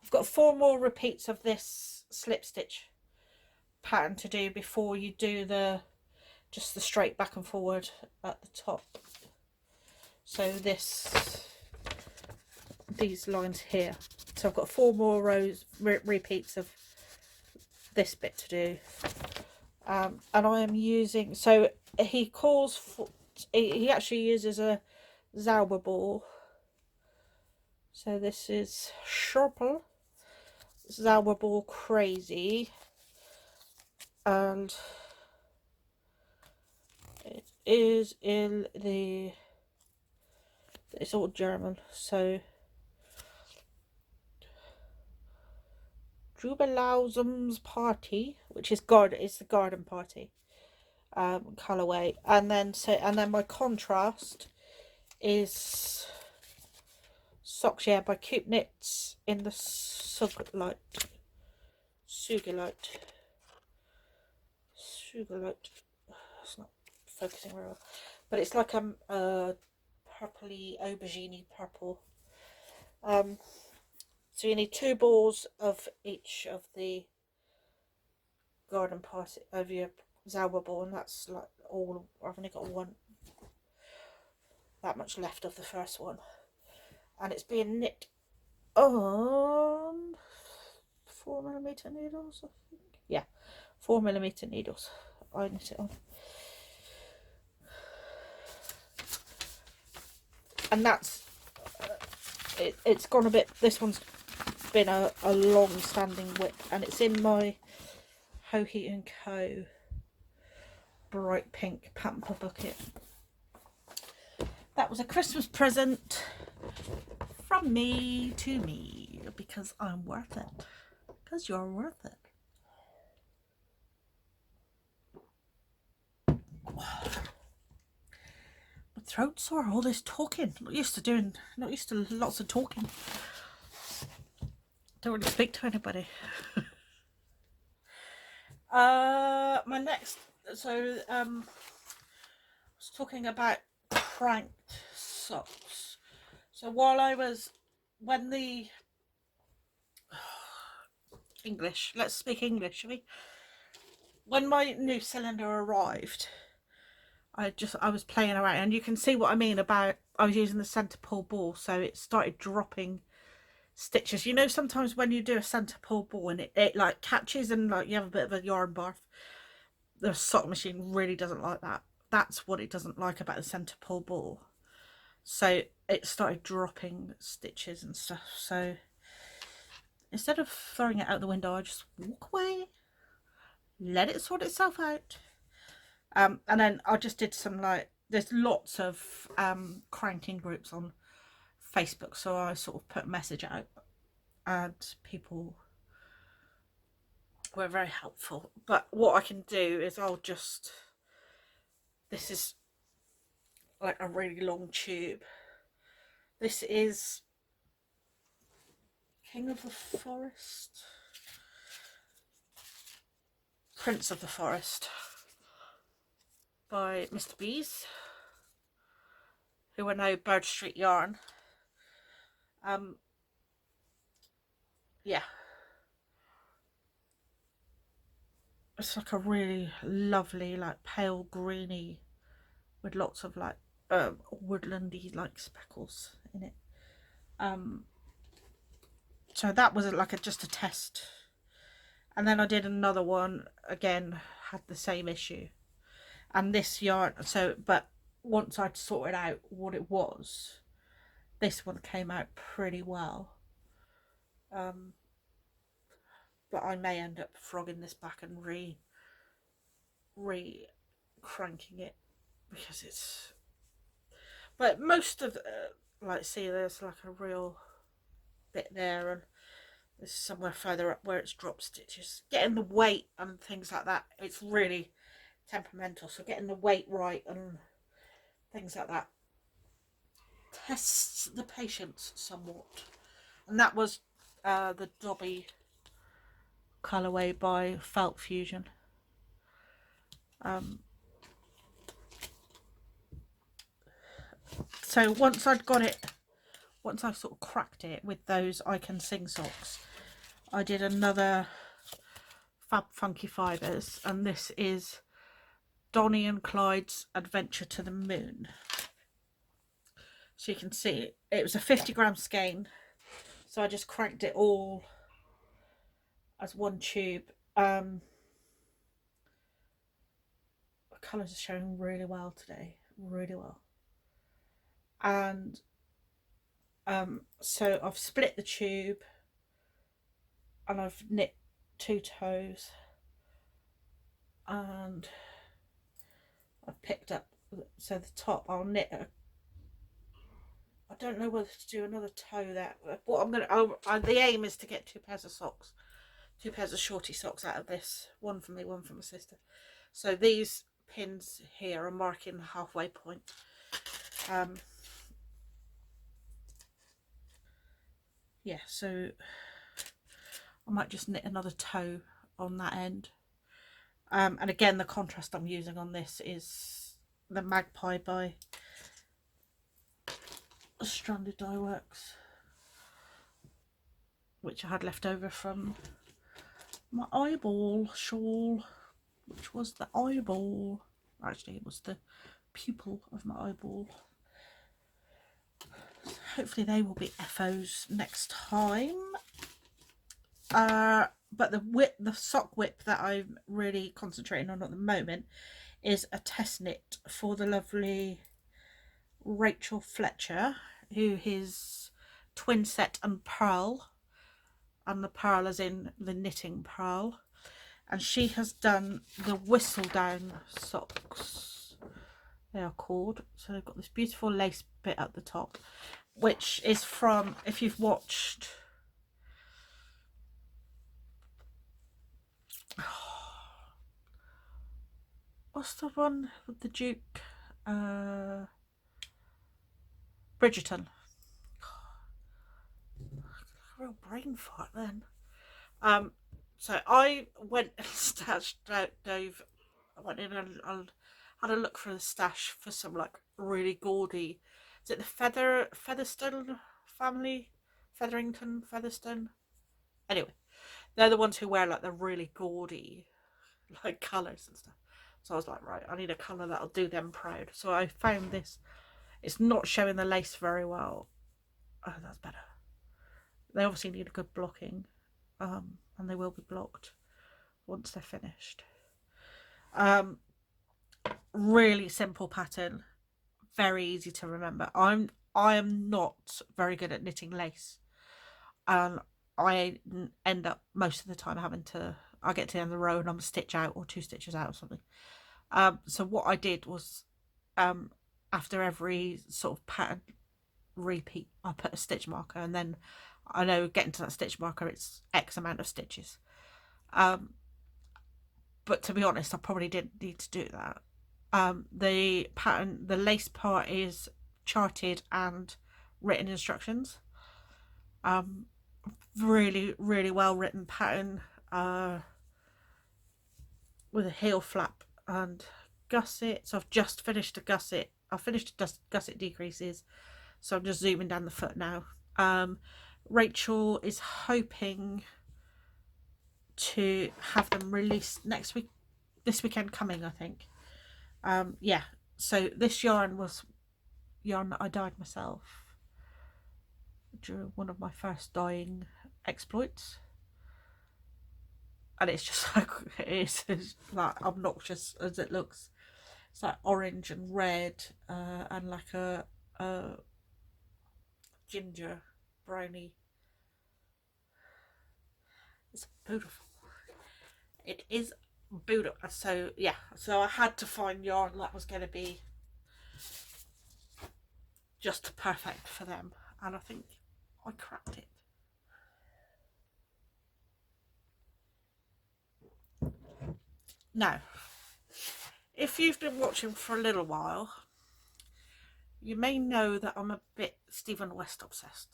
I've got 4 more repeats of this slip stitch pattern to do before you do just the straight back and forward at the top. So these lines here. So I've got 4 more rows repeats of this bit to do, and I am using, so he calls for, he actually uses a Zauber ball. So this is Sharple Zauber ball crazy, and it is in the, it's all German, so Jubilausum's Party, which is the garden party colorway, and then my contrast is Socks, yeah, by Coop Knits in the Sugarlight. It's not focusing very well, but it's like a purpley aubergine purple. So you need 2 balls of each of the garden party of your Zauber ball, and that's like all. I've only got that much left of the first one, and it's being knit on 4mm needles, I think. Yeah, 4mm needles. I knit it on, and that's it's gone a bit. This one's been a long-standing whip, and it's in my Hohe and Co. bright pink pamper bucket. That was a Christmas present from me to me, because I'm worth it. Because you're worth it. My throat's sore, all this talking. Not used to lots of talking. Don't really speak to anybody. My next, I was talking about cranked socks. So when the English, let's speak English, shall we? When my new cylinder arrived, I was playing around, and you can see what I mean about, I was using the centre pull ball, so it started dropping stitches. You know, sometimes when you do a centre pull ball and it like catches and like you have a bit of a yarn barf, the sock machine really doesn't like that. That's what it doesn't like about the centre pull ball. So it started dropping stitches and stuff. So instead of throwing it out the window, I just walk away, let it sort itself out. And then I just did some, like, there's lots of cranking groups on Facebook, so I sort of put a message out, and people were very helpful. But what I can do is this is like a really long tube. This is King of the Forest, Prince of the Forest by Mr. Bees, who are now Bird Street Yarn. Yeah, it's like a really lovely, like, pale greeny with lots of like woodlandy like speckles in it. So that was like just a test, and then I did another one, again had the same issue, and this yarn, but once I'd sorted out what it was, this one came out pretty well. But I may end up frogging this back and re cranking it, because it's, but most of like, see, there's like a real bit there, and there's somewhere further up where it's drop stitches. Getting the weight and things like that, it's really temperamental, so getting the weight right and things like that tests the patience somewhat. And that was the Dobby colorway by Felt Fusion. So once I sort of cracked it with those I Can Sing socks, I did another Fab Funky Fibres, and this is Donny and Clyde's Adventure to the Moon. So you can see it was a 50-gram skein, so I just cranked it all as one tube. colours are showing really well today, really well. And so I've split the tube and I've knit 2 toes, and I've picked up, so the top I'll knit I don't know whether to do another toe there. What I'm gonna, the aim is to get 2 pairs of socks, 2 pairs of shorty socks out of this, one for me, one for my sister. So these pins here are marking the halfway point. Yeah, so I might just knit another toe on that end. And again, the contrast I'm using on this is the Magpie by Stranded Dye Works, which I had left over from my eyeball shawl, which was the eyeball. Actually, it was the pupil of my eyeball. So hopefully they will be FOs next time. But the sock whip that I'm really concentrating on at the moment is a test knit for the lovely Rachel Fletcher, who is twin set and pearl, and the pearl is in the knitting pearl, and she has done the whistle down socks, they are called. So they've got this beautiful lace bit at the top, which is from, if you've watched what's the one with the Duke, Bridgerton. A real brain fart then. So I went and stashed Dave. I went in and had a look for the stash for some like really gaudy. Is it the Featherstone family? Featherstone. Anyway, they're the ones who wear like the really gaudy like colours and stuff. So I was like, right, I need a colour that'll do them proud. So I found this. It's not showing the lace very well. Oh, that's better. They obviously need a good blocking, and they will be blocked once they're finished. Really simple pattern, very easy to remember. I am not very good at knitting lace, and I end up most of the time having to, I get to the end of the row and I'm a stitch out or 2 stitches out or something. So what I did was, after every sort of pattern repeat, I put a stitch marker, and then I know getting to that stitch marker it's X amount of stitches. But to be honest, I probably didn't need to do that. The pattern, the lace part is charted and written instructions. Really well written pattern, with a heel flap and gusset. So I've just finished a gusset. I've finished gusset decreases, so I'm just zooming down the foot now. Rachel is hoping to have them released next week, this weekend coming, I think. Yeah, so this yarn was yarn that I dyed myself during one of my first dyeing exploits, and it's just like, it's like obnoxious as it looks. It's like orange and red, and like a ginger brownie. It's beautiful. It is beautiful. So yeah, so I had to find yarn that was going to be just perfect for them, and I think I cracked it. Now, if you've been watching for a little while, you may know that I'm a bit Stephen West obsessed.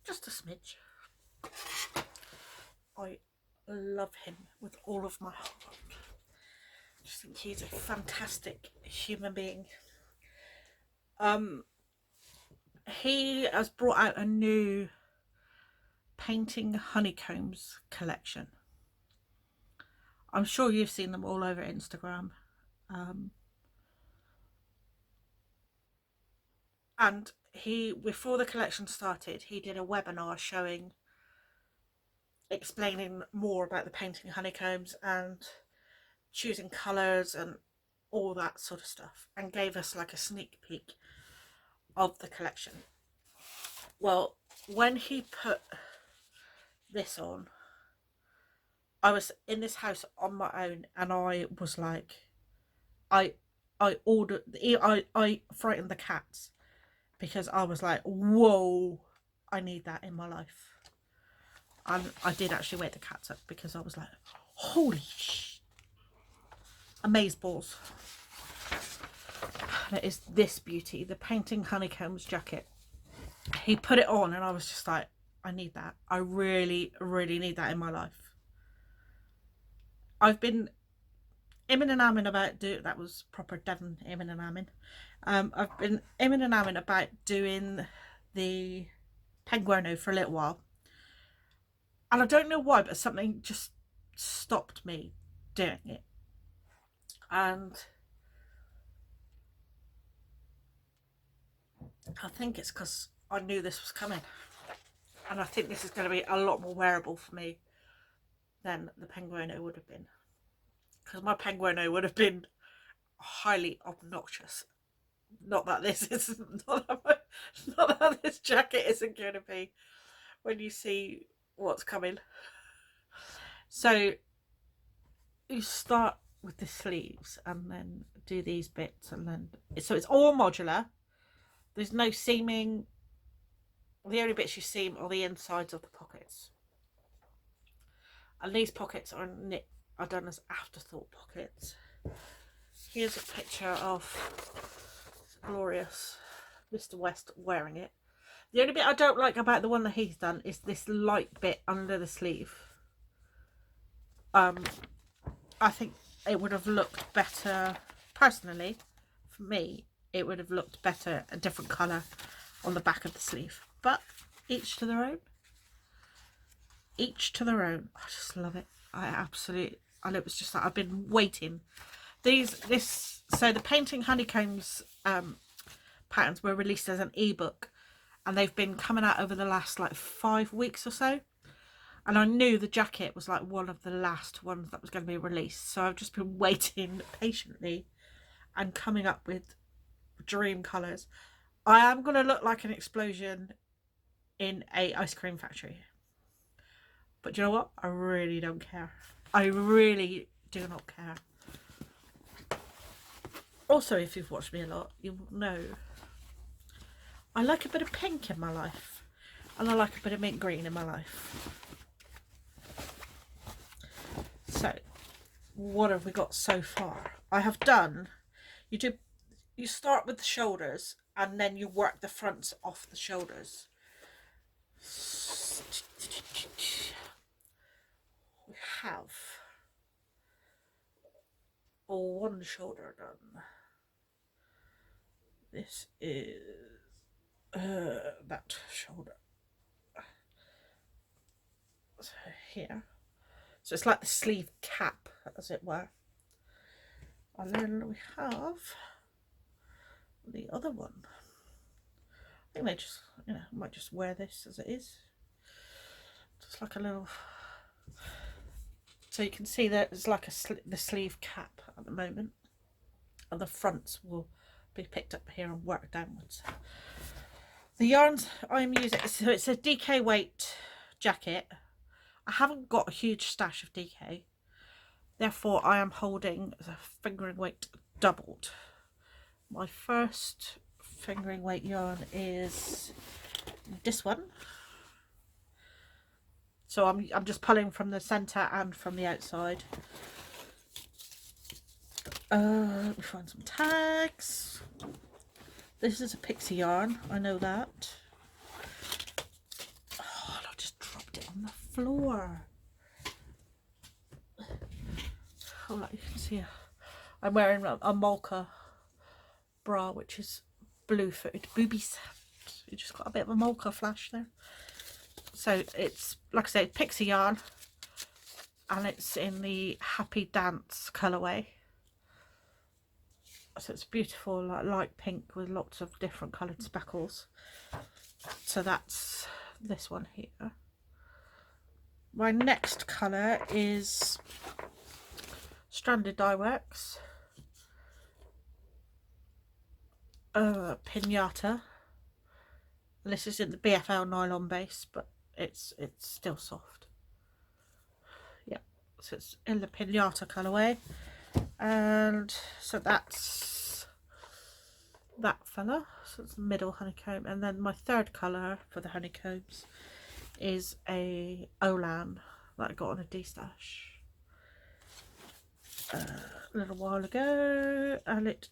Just a smidge. I love him with all of my heart. I just think he's a fantastic human being. He has brought out a new painting honeycombs collection. I'm sure you've seen them all over Instagram. And he, before the collection started, he did a webinar explaining more about the painting honeycombs, and choosing colours and all that sort of stuff, and gave us like a sneak peek of the collection. Well, when he put this on, I was in this house on my own, and I was like, I ordered, I frightened the cats, because I was like, whoa, I need that in my life. And I did actually wake the cats up, because I was like, holy sh! Amazeballs. And it is this beauty, the Painting Honeycombs jacket. He put it on and I was just like, I need that. I really, really need that in my life. I've been imming and ahhing about that was proper Devon imming and ahhing. I've been imming and ahhing about doing the Penguino for a little while. And I don't know why, but something just stopped me doing it. And I think it's because I knew this was coming. And I think this is going to be a lot more wearable for me than the Penguino would have been. Because my Penguino would have been highly obnoxious. Not that this is not that this jacket isn't going to be when you see what's coming. So you start with the sleeves and then do these bits, and then so it's all modular. There's no seaming. The only bits you seam are the insides of the pockets, and these pockets are done as afterthought pockets. Here's a picture of glorious Mr. West wearing it. The only bit I don't like about the one that he's done is this light bit under the sleeve. I think it would have looked better, personally, for me, it would have looked better a different colour on the back of the sleeve. But each to their own. Each to their own. I just love it. And it was just like, I've been waiting. So the Painting Honeycombs patterns were released as an ebook, and they've been coming out over the last like 5 weeks or so. And I knew the jacket was like one of the last ones that was going to be released. So I've just been waiting patiently and coming up with dream colours. I am going to look like an explosion in a ice cream factory. But you know what? I really don't care. I really do not care. Also, if you've watched me a lot, you will know I like a bit of pink in my life. And I like a bit of mint green in my life. So, what have we got so far? I have done, you start with the shoulders and then you work the fronts off the shoulders. We have one shoulder done. This is that shoulder. So here. So it's like the sleeve cap, as it were. And then we have the other one. I think they just, might just wear this as it is. Just like a little... So you can see that it's like the sleeve cap at the moment. And the fronts will be picked up here and worked downwards. The yarns I'm using, so it's a DK weight jacket. I haven't got a huge stash of DK, therefore I am holding the fingering weight doubled. My first fingering weight yarn is this one. So I'm just pulling from the centre and from the outside. Let me find some tags. This is a pixie yarn, I know that. Oh, I just dropped it on the floor. Oh, like you can see, I'm wearing a Molka bra, which is blue-footed boobies. You just got a bit of a Molka flash there. So it's, like I say, pixie yarn, and it's in the Happy Dance colourway. So it's beautiful, like light pink with lots of different coloured speckles. So that's this one here. My next colour is stranded dye wax, pinata. And this is in the BFL nylon base, but it's still soft. Yep, so it's in the pinata colourway. And so that's that fella, so it's the middle honeycomb. And then my third colour for the honeycombs is a Olan that I got on a D-stash a little while ago, and it's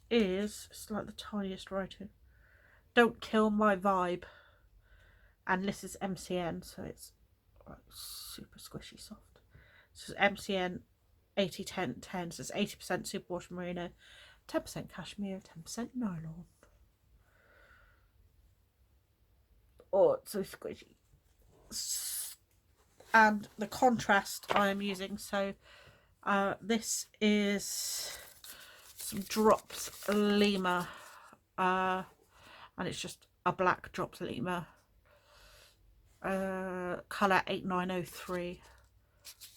like the tiniest writing, "Don't kill my vibe," and this is MCN, so it's like super squishy soft. So it's MCN 80-10-10, so it's 80% superwash merino, 10% cashmere, 10% nylon. Oh, it's so squishy. And the contrast I am using, so this is some drops Lima, and it's just a black drops Lima, colour 8903,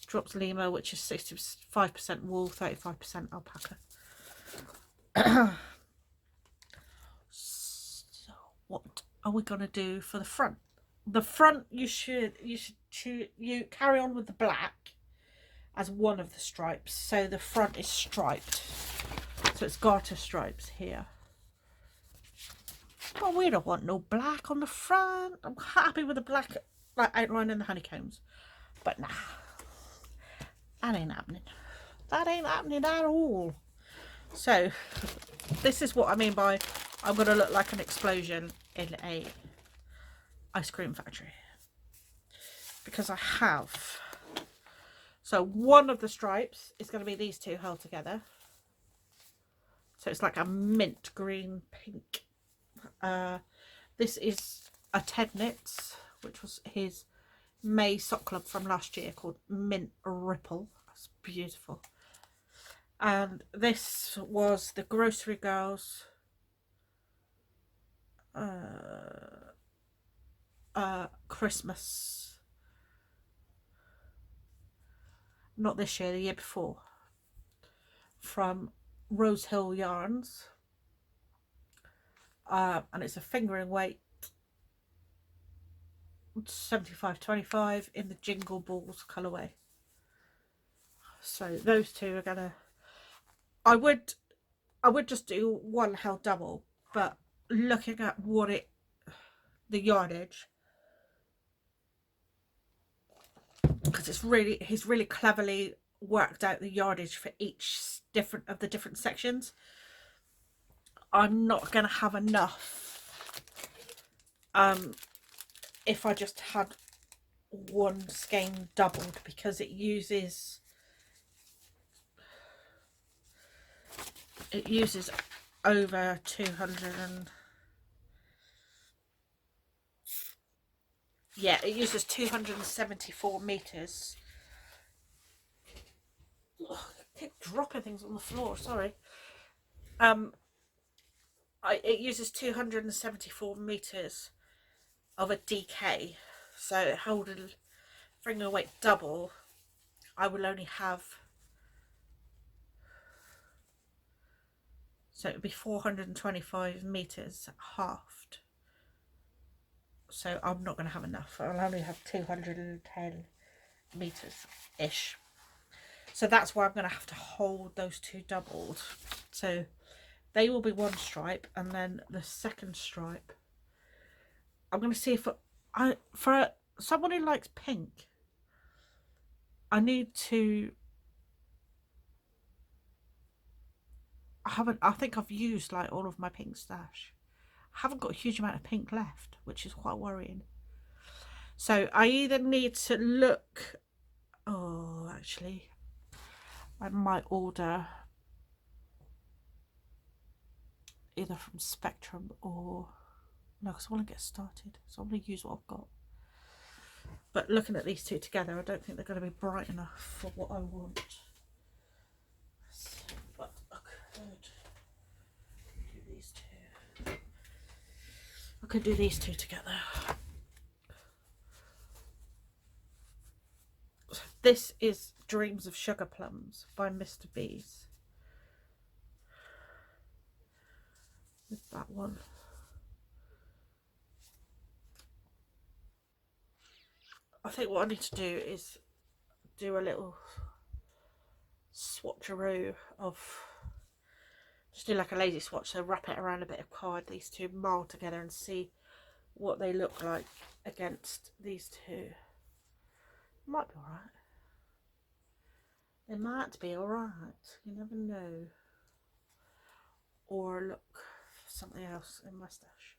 drops Lima, which is 65% wool, 35% alpaca. So what are we gonna do for the front? The front, you carry on with the black as one of the stripes, so the front is striped, so it's garter stripes here. But we don't want no black on the front. I'm happy with the black like outline in the honeycombs, but nah, that ain't happening. That ain't happening at all. So this is what I mean by I'm gonna look like an explosion in a ice cream factory, because I have. So one of the stripes is going to be these two held together. So it's like a mint green pink. This is a Ted Knits, which was his May sock club from last year, called Mint Ripple. That's beautiful. And this was the Grocery Girls Christmas. Not this year, the year before, from Rose Hill Yarns, and it's a fingering weight, 75-25 in the Jingle Balls colourway. So those two are gonna. I would just do one held double, but looking at the yardage, because he's really cleverly worked out the yardage for each different sections. I'm not going to have enough if I just had one skein doubled, because it uses over 200 and yeah, it uses 274 meters. Ugh, I keep dropping things on the floor, sorry. It uses 274 meters of a DK, so holding finger weight double, I will only have, so it would be 425 meters halved. So I'm not going to have enough. I'll only have 210 meters ish. So that's why I'm going to have to hold those two doubled. So they will be one stripe, and then the second stripe, I'm going to see if for someone who likes pink, I need to. I think I've used like all of my pink stash. I haven't got a huge amount of pink left, which is quite worrying. So I either need to look. Oh, actually, I might order either from Spectrum or no, because I want to get started, so I'm going to use what I've got. But looking at these two together, I don't think they're going to be bright enough for what I want. But I could do these two. I could do these two together. So this is Dreams of Sugar Plums by Mr. B's. With that one. I think what I need to do is do a little swatcheroo of, just do like a lazy swatch, so wrap it around a bit of card, these two mould together, and see what they look like against these two. Might be alright. They might be alright, you never know. Or look for something else in my stash.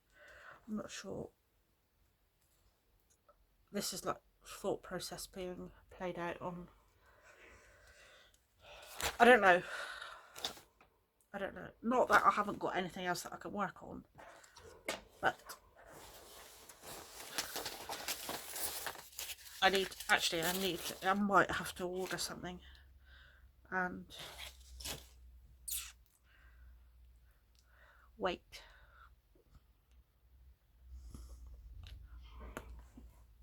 I'm not sure. This is like thought process being played out on, I don't know. Not that I haven't got anything else that I can work on, but I might have to order something and wait.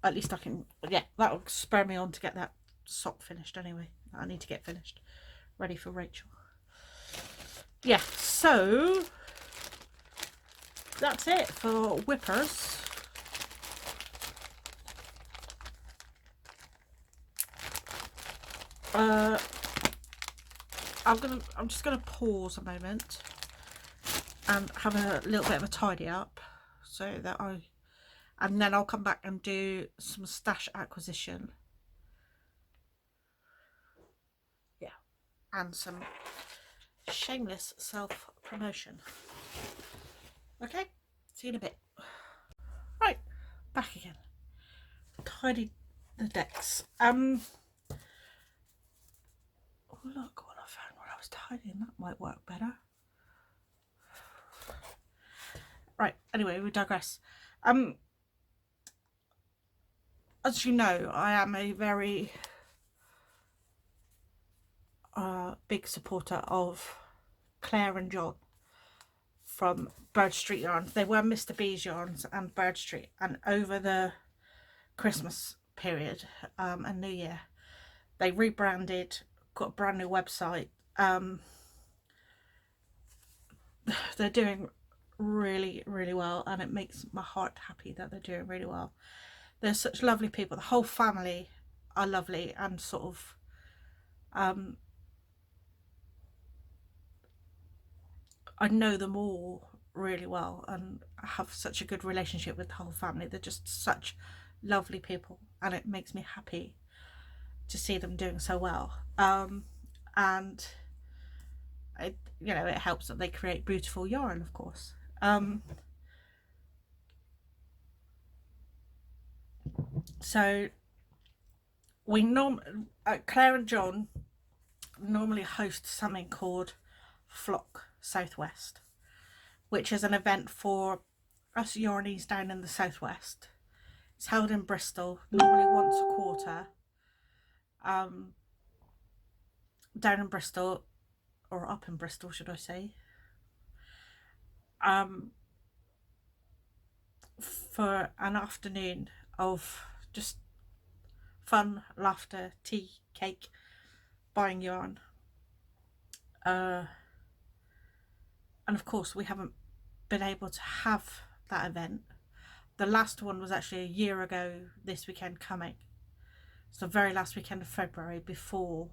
At least I can, yeah, that'll spur me on to get that sock finished anyway. I need to get finished, ready for Rachel. Yeah, so that's it for whippers. I'm just gonna pause a moment and have a little bit of a tidy up, so that and then I'll come back and do some stash acquisition. Yeah, and some shameless self-promotion. Okay, see you in a bit. Right, back again. Tidy the decks. Oh look what I found when I was tidying. That might work better. Right, anyway, we digress. As you know, I am a very big supporter of Claire and John from Bird Street Yarns. They were Mr. B's Yarns and Bird Street, and over the Christmas period and New Year, they rebranded, got a brand new website. They're doing really, really well, and it makes my heart happy that they're doing really well. They're such lovely people. The whole family are lovely, and sort of I know them all really well and I have such a good relationship with the whole family. They're just such lovely people, and it makes me happy to see them doing so well. And it, you know, it helps that they create beautiful yarn, of course. So we Claire and John normally host something called Flock Southwest, which is an event for us yarnies down in the southwest. It's held in Bristol, normally once a quarter. Down in Bristol, or up in Bristol, should I say. For an afternoon of just fun, laughter, tea, cake, buying yarn. And of course, we haven't been able to have that event. The last one was actually a year ago this weekend coming. It's the very last weekend of February before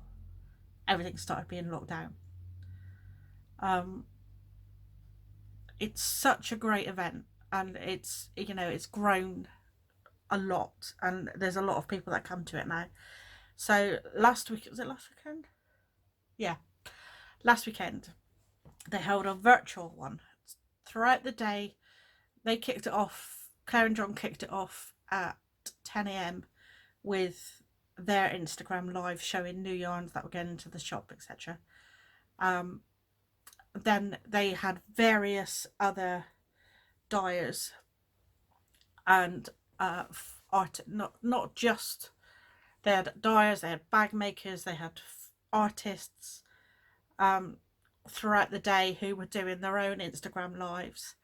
everything started being locked down. It's such a great event, and it's, you know, it's grown a lot, and there's a lot of people that come to it now. So last week, was it last weekend? Yeah, last weekend they held a virtual one throughout the day. They kicked it off, Claire and John kicked it off at 10 AM with their Instagram live showing new yarns that were getting into the shop, etc. Then they had various other dyers and art, not just, they had dyers, they had bag makers, they had artists throughout the day who were doing their own Instagram lives.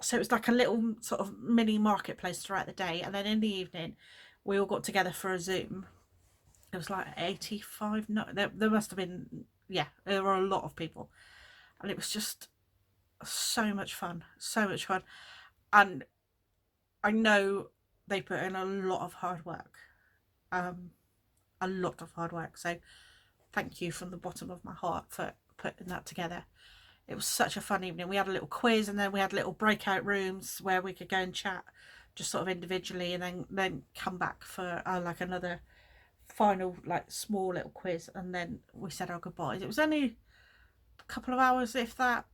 So it was like a little sort of mini marketplace throughout the day, and then in the evening we all got together for a Zoom. It was like 85, no, there must have been, yeah, there were a lot of people. And it was just so much fun, so much fun. And I know they put in a lot of hard work, a lot of hard work. So thank you from the bottom of my heart for putting that together. It was such a fun evening. We had a little quiz, and then we had little breakout rooms where we could go and chat just sort of individually, and then come back for like another final like small little quiz, and then we said our goodbyes. It was only a couple of hours, if that.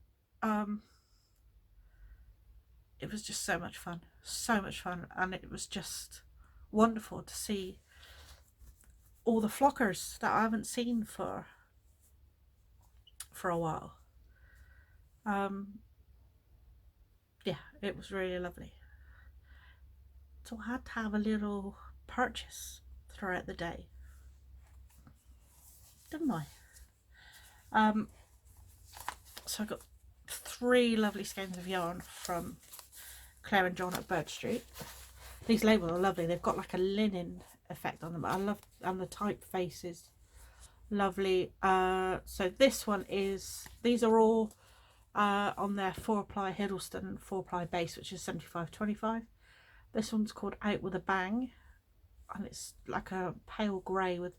It was just so much fun, and it was just wonderful to see all the flockers that I haven't seen for a while. Yeah, it was really lovely. So I had to have a little purchase throughout the day, didn't I? So I got 3 lovely skeins of yarn from Claire and John at Bird Street. These labels are lovely. They've got like a linen effect on them. I love, and the typeface is lovely. So this one is, these are all on their 4-ply Hiddleston 4-ply base, which is 75/25. This one's called Out With a Bang, and it's like a pale grey with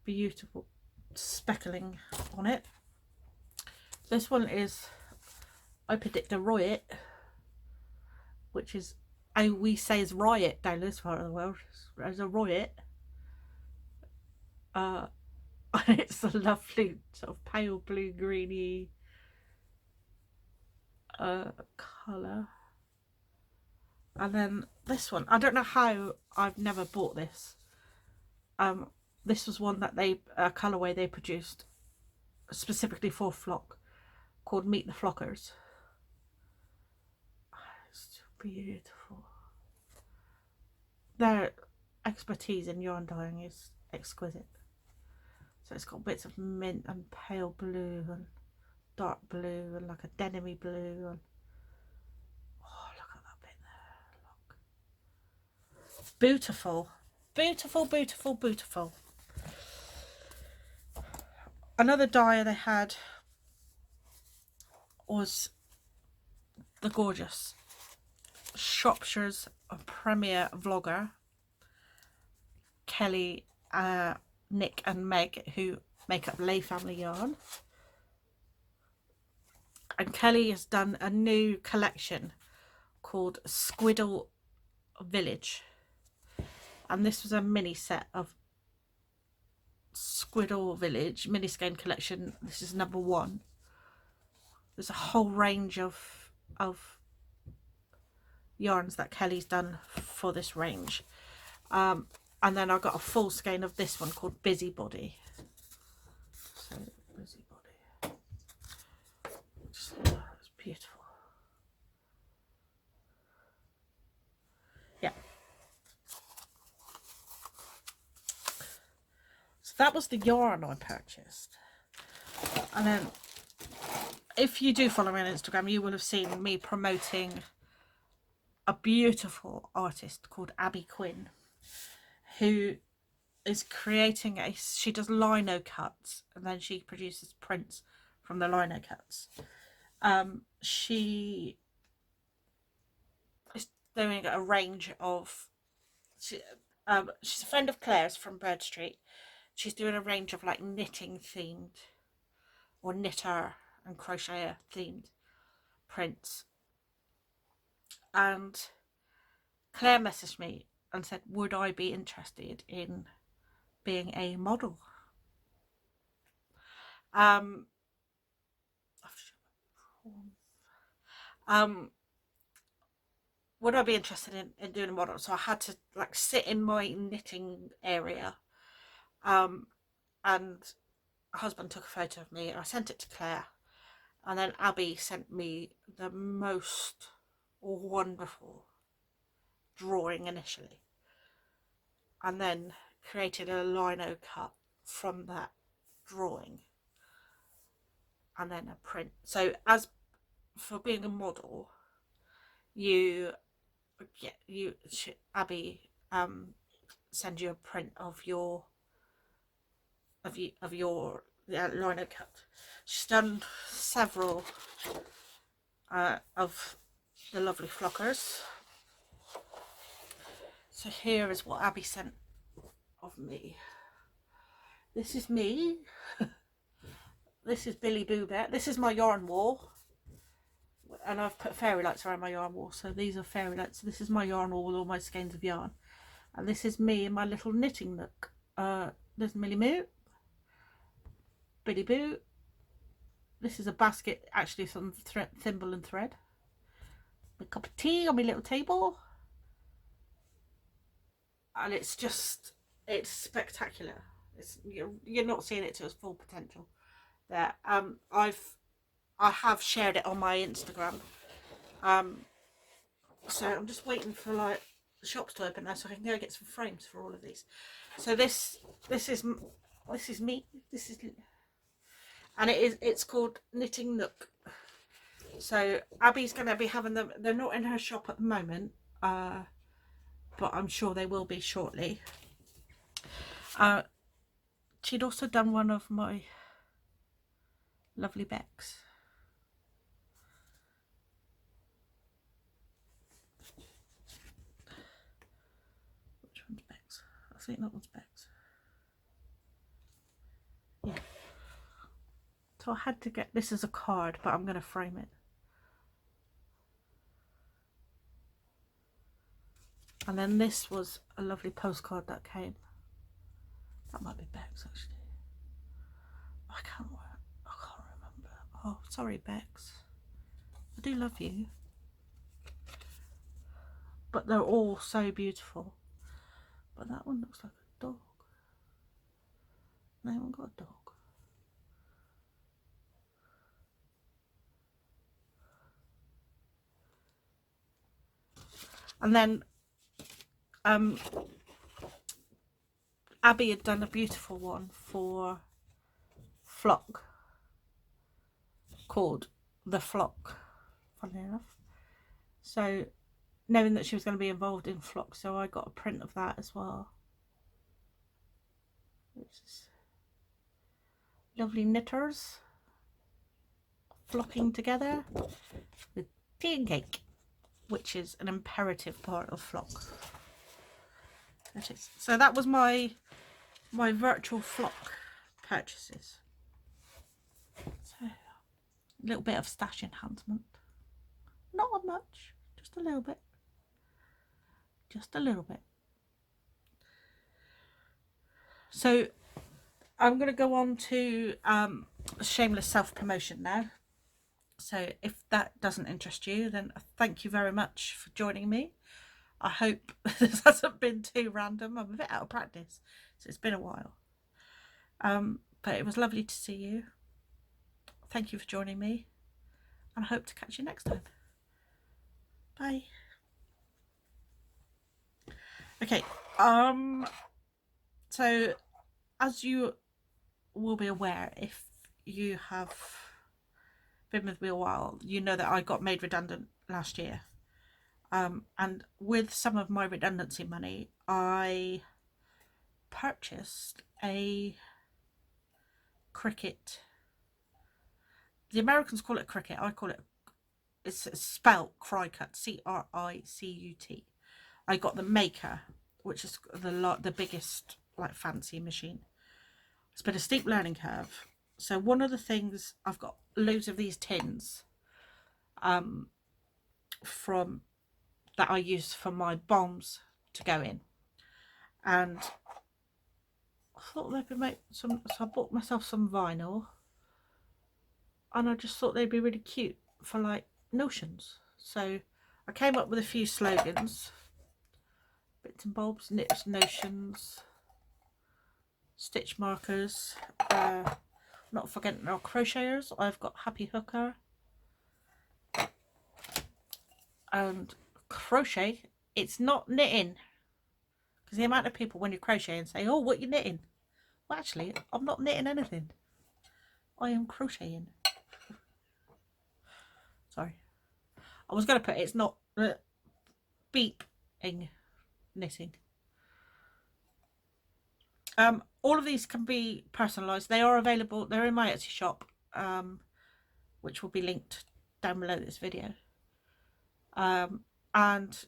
beautiful speckling on it. This one is I Predict a Riot, which is how we say is riot down this part of the world, as a riot. It's a lovely sort of pale blue greeny colour. And then this one, I don't know how I've never bought this. This was one that they, a colourway they produced specifically for flock, called Meet the Flockers. It's beautiful. Their expertise in yarn dyeing is exquisite. So it's got bits of mint and pale blue and dark blue and like a denim-y blue, and oh, look at that bit there. Look. Beautiful. Beautiful, beautiful, beautiful. Another dyer they had was the gorgeous Shropshire's premier vlogger, Kelly, Nick and Meg, who make up Lay Family Yarn. And Kelly has done a new collection called Squiddle Village. And this was a mini set of Squiddle Village mini skein collection. This is number 1. There's a whole range of yarns that Kelly's done for this range. And then I got a full skein of this one called Busybody. So Busybody. Just, it's beautiful. Yeah. So that was the yarn I purchased. And then if you do follow me on Instagram, you will have seen me promoting a beautiful artist called Abby Quinn, who is creating she does lino cuts, and then she produces prints from the lino cuts. She is doing a range of, she's a friend of Claire's from Bird Street. She's doing a range of like knitting themed or knitter and crocheter themed prints. And Claire messaged me and said, would I be interested in being a model? Would I be interested in doing a model? So I had to like sit in my knitting area, and my husband took a photo of me and I sent it to Claire, and then Abby sent me the most wonderful drawing initially, and then created a lino cut from that drawing, and then a print. So as for being a model, Abby send you a print of your lino cut. She's done several of the lovely flockers. So here is what Abby sent of me. This is me. This is Billy Boo Bear. This is my yarn wall. And I've put fairy lights around my yarn wall. So these are fairy lights. So this is my yarn wall with all my skeins of yarn. And this is me in my little knitting nook. There's Millie Moo. Billy Boo. This is a basket, actually some thimble and thread. A cup of tea on my little table. And it's just, it's spectacular. You're not seeing it to its full potential there. I have shared it on my Instagram, so I'm just waiting for like the shops to open now so I can go get some frames for all of these. So this is me, and it's called Knitting Nook. So Abby's going to be having them. They're not in her shop at the moment, but I'm sure they will be shortly. She'd also done one of my lovely Becks. Which one's Becks? I think that one's Becks. Yeah. So I had to get this as a card, but I'm going to frame it. And then this was a lovely postcard that came. That might be Bex actually. I can't remember. Oh, sorry Bex. I do love you. But they're all so beautiful. But that one looks like a dog. They haven't got a dog. And then Abby had done a beautiful one for Flock called The Flock, funny enough. So knowing that she was going to be involved in Flock, so I got a print of that as well. Which is lovely knitters flocking together with tea and cake, which is an imperative part of Flock. That is. So that was my virtual Flock purchases. So a little bit of stash enhancement. Not much, just a little bit. Just a little bit. So I'm going to go on to shameless self-promotion now. So if that doesn't interest you, then thank you very much for joining me. I hope this hasn't been too random. I'm a bit out of practice, so it's been a while. But it was lovely to see you. Thank you for joining me, and I hope to catch you next time. Bye. Okay, so as you will be aware, if you have been with me a while, you know that I got made redundant last year. And with some of my redundancy money, I purchased a Cricut. The Americans call it Cricut. I call it, it's spelled Cricut, C-R-I-C-U-T. I got the Maker, which is the biggest like fancy machine. It's been a steep learning curve. So one of the things, I've got loads of these tins from that I use for my bombs to go in, and I thought they could make some, so I bought myself some vinyl, and I just thought they'd be really cute for like notions. So I came up with a few slogans: bits and bobs, knits, notions, stitch markers, not forgetting our crocheters. I've got Happy Hooker and crochet. It's not knitting, because the amount of people when you crochet and say, oh, what you knitting? Well, actually, I'm not knitting anything. I am crocheting. Sorry, I was going to put it's not beeping knitting. All of these can be personalised. They are available. They're in my Etsy shop, which will be linked down below this video. And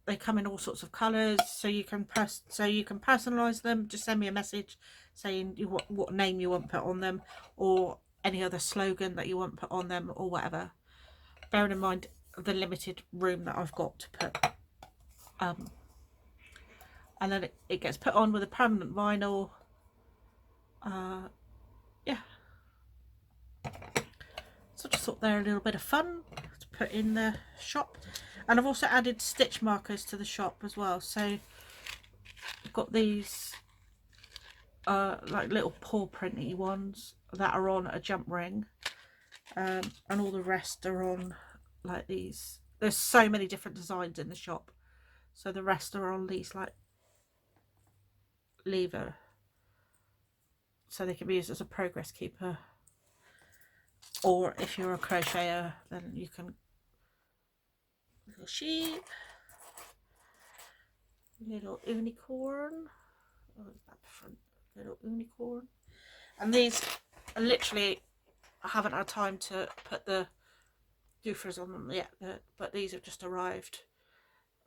they come in all sorts of colours, so you can personalise them. Just send me a message saying what name you want put on them, or any other slogan that you want put on them, or whatever. Bearing in mind the limited room that I've got to put. And then it gets put on with a permanent vinyl. Yeah. So I just thought they're a little bit of fun to put in the shop. And I've also added stitch markers to the shop as well. So I've got these like little paw printy ones that are on a jump ring. And all the rest are on like these. There's so many different designs in the shop. So the rest are on these like lever. So they can be used as a progress keeper. Or if you're a crocheter, then you can. Little sheep, little unicorn, oh, that front, little unicorn, and these are literally, I haven't had time to put the doofers on them yet, but these have just arrived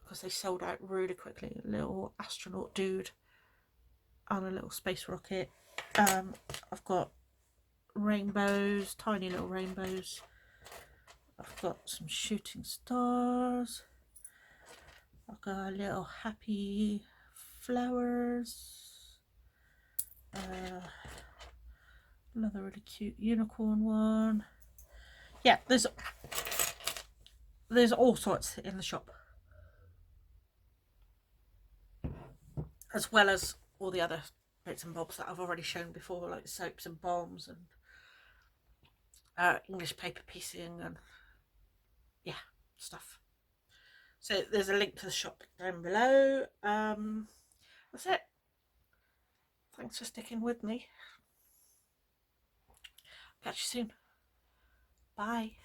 because they sold out really quickly. A little astronaut dude and a little space rocket. I've got rainbows, tiny little rainbows. I've got some shooting stars. I've got a little happy flowers. Another really cute unicorn one. Yeah, there's all sorts in the shop, as well as all the other bits and bobs that I've already shown before, like soaps and balms and English paper piecing and yeah, stuff. So there's a link to the shop down below. That's it. Thanks for sticking with me. Catch you soon. Bye.